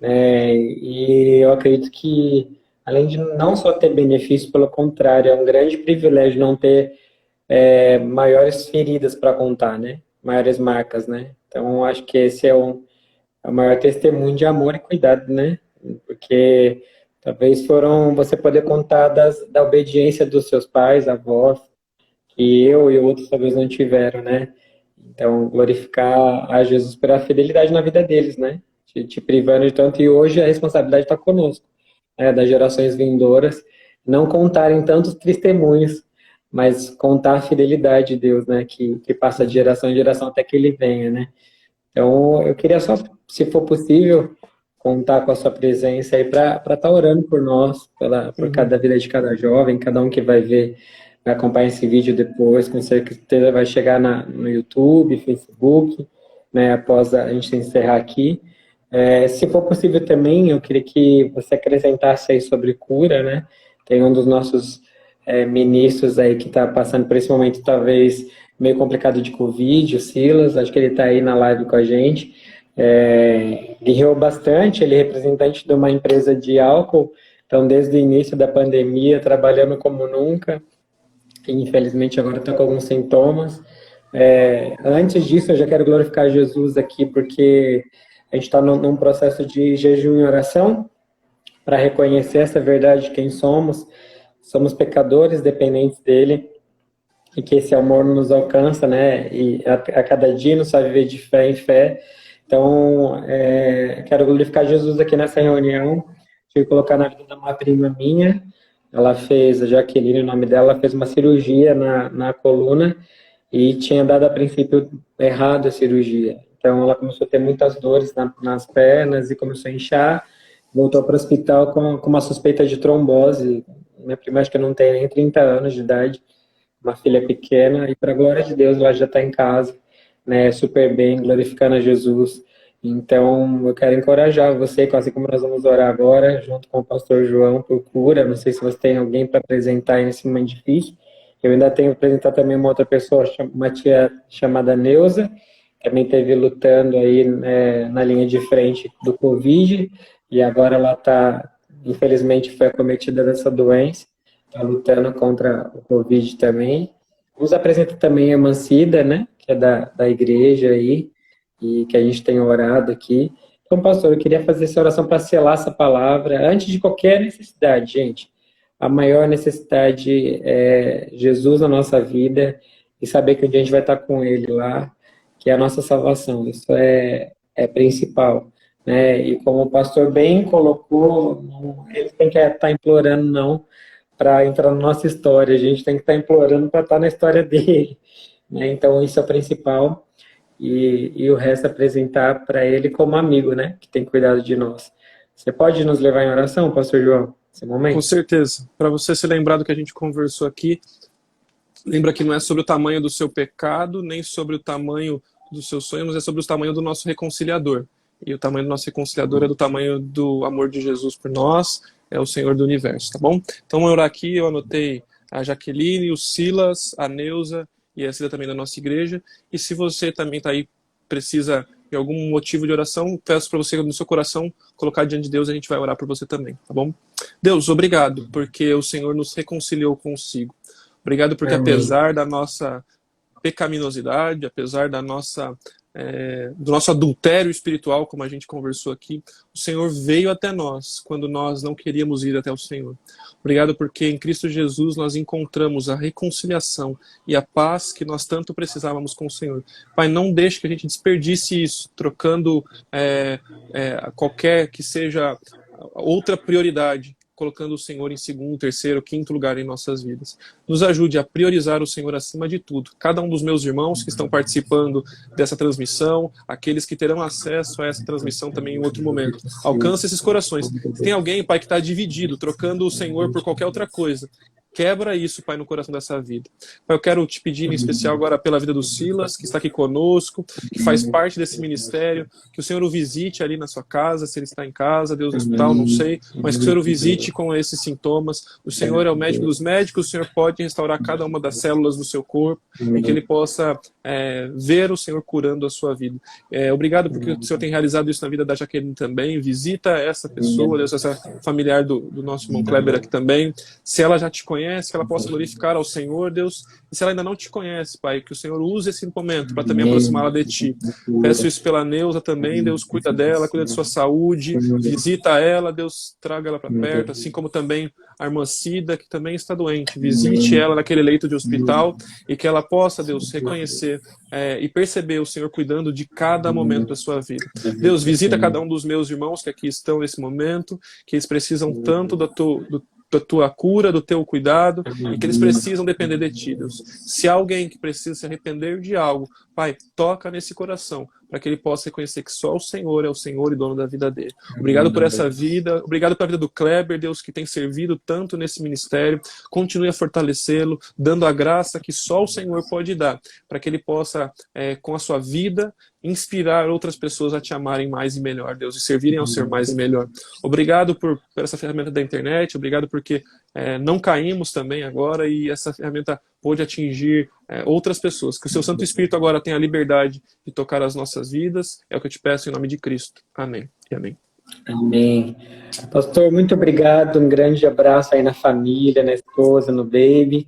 E eu acredito que, além de não só ter benefício, pelo contrário, é um grande privilégio não ter maiores feridas para contar, né? Maiores marcas, né? Então, acho que esse é o maior testemunho de amor e cuidado, né? Porque talvez foram você poder contar da obediência dos seus pais, avós, que eu e outros talvez não tiveram, né? Então, glorificar a Jesus pela fidelidade na vida deles, né? Te privando de tanto, e hoje a responsabilidade está conosco, né? Das gerações vindouras, não contarem tantos testemunhos, mas contar a fidelidade de Deus, né? Que passa de geração em geração até que Ele venha, né? Então, eu queria só, se for possível, contar com a sua presença aí para estar orando por nós, por cada vida de cada jovem, cada um que vai acompanhar esse vídeo depois, com certeza vai chegar no YouTube, Facebook, né, após a gente encerrar aqui. Se for possível também, eu queria que você acrescentasse aí sobre cura, né? Tem um dos nossos ministros aí que está passando por esse momento talvez meio complicado de Covid, o Silas, acho que ele está aí na live com a gente. Guerreou bastante, ele é representante de uma empresa de álcool, então desde o início da pandemia, trabalhando como nunca, e infelizmente agora está com alguns sintomas. Antes disso, eu já quero glorificar Jesus aqui, porque a gente está num processo de jejum e oração, para reconhecer essa verdade de quem somos pecadores dependentes dele, e que esse amor nos alcança, né, e a cada dia nos faz viver de fé em fé. Então, quero glorificar Jesus aqui nessa reunião. Tive que colocar na vida de uma prima minha. Ela fez, a Jaqueline, o nome dela, fez uma cirurgia na coluna e tinha dado a princípio errado a cirurgia. Então, ela começou a ter muitas dores nas pernas e começou a inchar. Voltou para o hospital com uma suspeita de trombose. Minha prima acho que não tem nem 30 anos de idade, uma filha pequena, e para a glória de Deus ela já está em casa, né, super bem, glorificando a Jesus. Então, eu quero encorajar você, assim como nós vamos orar agora, junto com o pastor João, por cura. Não sei se você tem alguém para apresentar aí nesse momento difícil. Eu ainda tenho que apresentar também uma outra pessoa, uma tia chamada Neuza, também esteve lutando aí na linha de frente do Covid, e agora ela está, infelizmente, foi acometida dessa doença, está lutando contra o Covid também. Nos apresenta também a irmã Cida, né, que é da igreja aí, e que a gente tem orado aqui. Então, pastor, eu queria fazer essa oração para selar essa palavra, antes de qualquer necessidade, gente. A maior necessidade é Jesus na nossa vida e saber que um dia a gente vai estar com Ele lá, que é a nossa salvação. Isso é principal, né? E como o pastor bem colocou, ele tem que estar implorando não para entrar na nossa história, a gente tem que estar implorando para estar na história dele, né? Então, isso é o principal. E o resto apresentar para ele como amigo, né? Que tem cuidado de nós. Você pode nos levar em oração, pastor João, nesse momento? Com certeza. Para você se lembrar do que a gente conversou aqui, lembra que não é sobre o tamanho do seu pecado, nem sobre o tamanho dos seus sonhos, mas é sobre o tamanho do nosso reconciliador. E o tamanho do nosso reconciliador é do tamanho do amor de Jesus por nós, é o Senhor do Universo, tá bom? Então, vamos orar aqui, eu anotei a Jaqueline, o Silas, a Neuza e a Cida também da nossa igreja. E se você também está aí, precisa de algum motivo de oração, peço para você no seu coração colocar diante de Deus, a gente vai orar por você também, tá bom? Deus, obrigado, porque o Senhor nos reconciliou consigo. Obrigado porque apesar da nossa pecaminosidade, apesar da nossa, do nosso adultério espiritual, como a gente conversou aqui, o Senhor veio até nós quando nós não queríamos ir até o Senhor. Obrigado porque em Cristo Jesus nós encontramos a reconciliação e a paz que nós tanto precisávamos com o Senhor. Pai, não deixe que a gente desperdice isso, trocando qualquer que seja outra prioridade, colocando o Senhor em segundo, terceiro, quinto lugar em nossas vidas. Nos ajude a priorizar o Senhor acima de tudo. Cada um dos meus irmãos que estão participando dessa transmissão, aqueles que terão acesso a essa transmissão também em outro momento. Alcance esses corações. Se tem alguém, Pai, que está dividido, trocando o Senhor por qualquer outra coisa, quebra isso, Pai, no coração dessa vida. Pai, eu quero te pedir em especial agora pela vida do Silas, que está aqui conosco, que faz parte desse ministério, que o Senhor o visite ali na sua casa, se ele está em casa, Deus no hospital, não sei, mas que o Senhor o visite com esses sintomas. O Senhor é o médico dos médicos, o Senhor pode restaurar cada uma das células do seu corpo e que ele possa ver o Senhor curando a sua vida. Obrigado porque o Senhor tem realizado isso na vida da Jaqueline também. Visita essa pessoa, Deus, essa familiar do nosso irmão Kleber aqui também. Se ela já te conhece, que ela possa glorificar ao Senhor, Deus. E se ela ainda não te conhece, Pai, que o Senhor use esse momento para também aproximá-la de Ti. Peço isso pela Neuza também, Deus, cuida dela, cuida de sua saúde, visita ela, Deus, traga ela para perto, assim como também a irmã Cida, que também está doente. Visite ela naquele leito de hospital e que ela possa, Deus, reconhecer e perceber o Senhor cuidando de cada momento da sua vida. Deus, visita cada um dos meus irmãos que aqui estão nesse momento, que eles precisam tanto da tua cura, do teu cuidado, e que eles precisam depender de Ti, Deus. Se há alguém que precisa se arrepender de algo, Pai, toca nesse coração, para que ele possa reconhecer que só o Senhor é o Senhor e dono da vida dele. Obrigado por essa vida, obrigado pela vida do Kleber, Deus, que tem servido tanto nesse ministério. Continue a fortalecê-lo, dando a graça que só o Senhor pode dar, para que ele possa, com a sua vida, inspirar outras pessoas a te amarem mais e melhor, Deus, e servirem ao Senhor mais e melhor. Obrigado por essa ferramenta da internet, obrigado porque não caímos também agora e essa ferramenta pôde atingir outras pessoas. Que o seu Santo Espírito agora tenha a liberdade de tocar as nossas vidas. É o que eu te peço em nome de Cristo. Amém e amém. Amém. Pastor, muito obrigado. Um grande abraço aí na família, na esposa, no baby.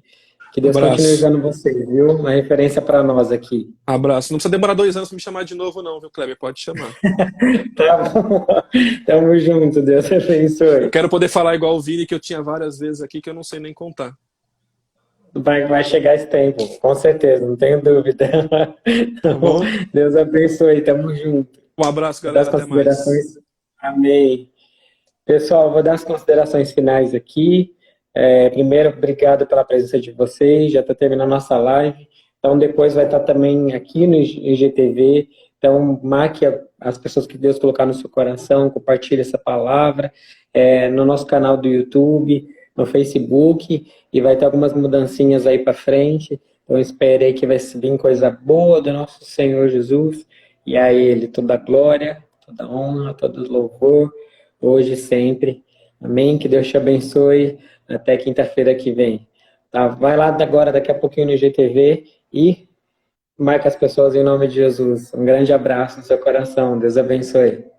Que Deus continue usando você, viu? Uma referência para nós aqui. Abraço. Não precisa demorar 2 anos para me chamar de novo, não, viu, Kleber? Pode chamar. Tá bom. Tamo junto. Deus te abençoe. Eu quero poder falar igual o Vini, que eu tinha várias vezes aqui, que eu não sei nem contar. Vai chegar esse tempo, com certeza, não tenho dúvida. Tá bom? Deus abençoe, tamo junto. Um abraço, galera. Até mais. Amém. Pessoal, vou dar as considerações finais aqui. Primeiro, obrigado pela presença de vocês, já está terminando a nossa live, então depois vai estar também aqui no IGTV, então marque as pessoas que Deus colocar no seu coração, compartilhe essa palavra, no nosso canal do YouTube, no Facebook, e vai ter algumas mudancinhas aí para frente, então espere aí que vai vir coisa boa do nosso Senhor Jesus, E a Ele toda a glória, toda a honra, todo o louvor, hoje e sempre. Amém? Que Deus te abençoe. Até quinta-feira que vem. Tá? Vai lá agora, daqui a pouquinho no IGTV e marca as pessoas em nome de Jesus. Um grande abraço no seu coração. Deus abençoe.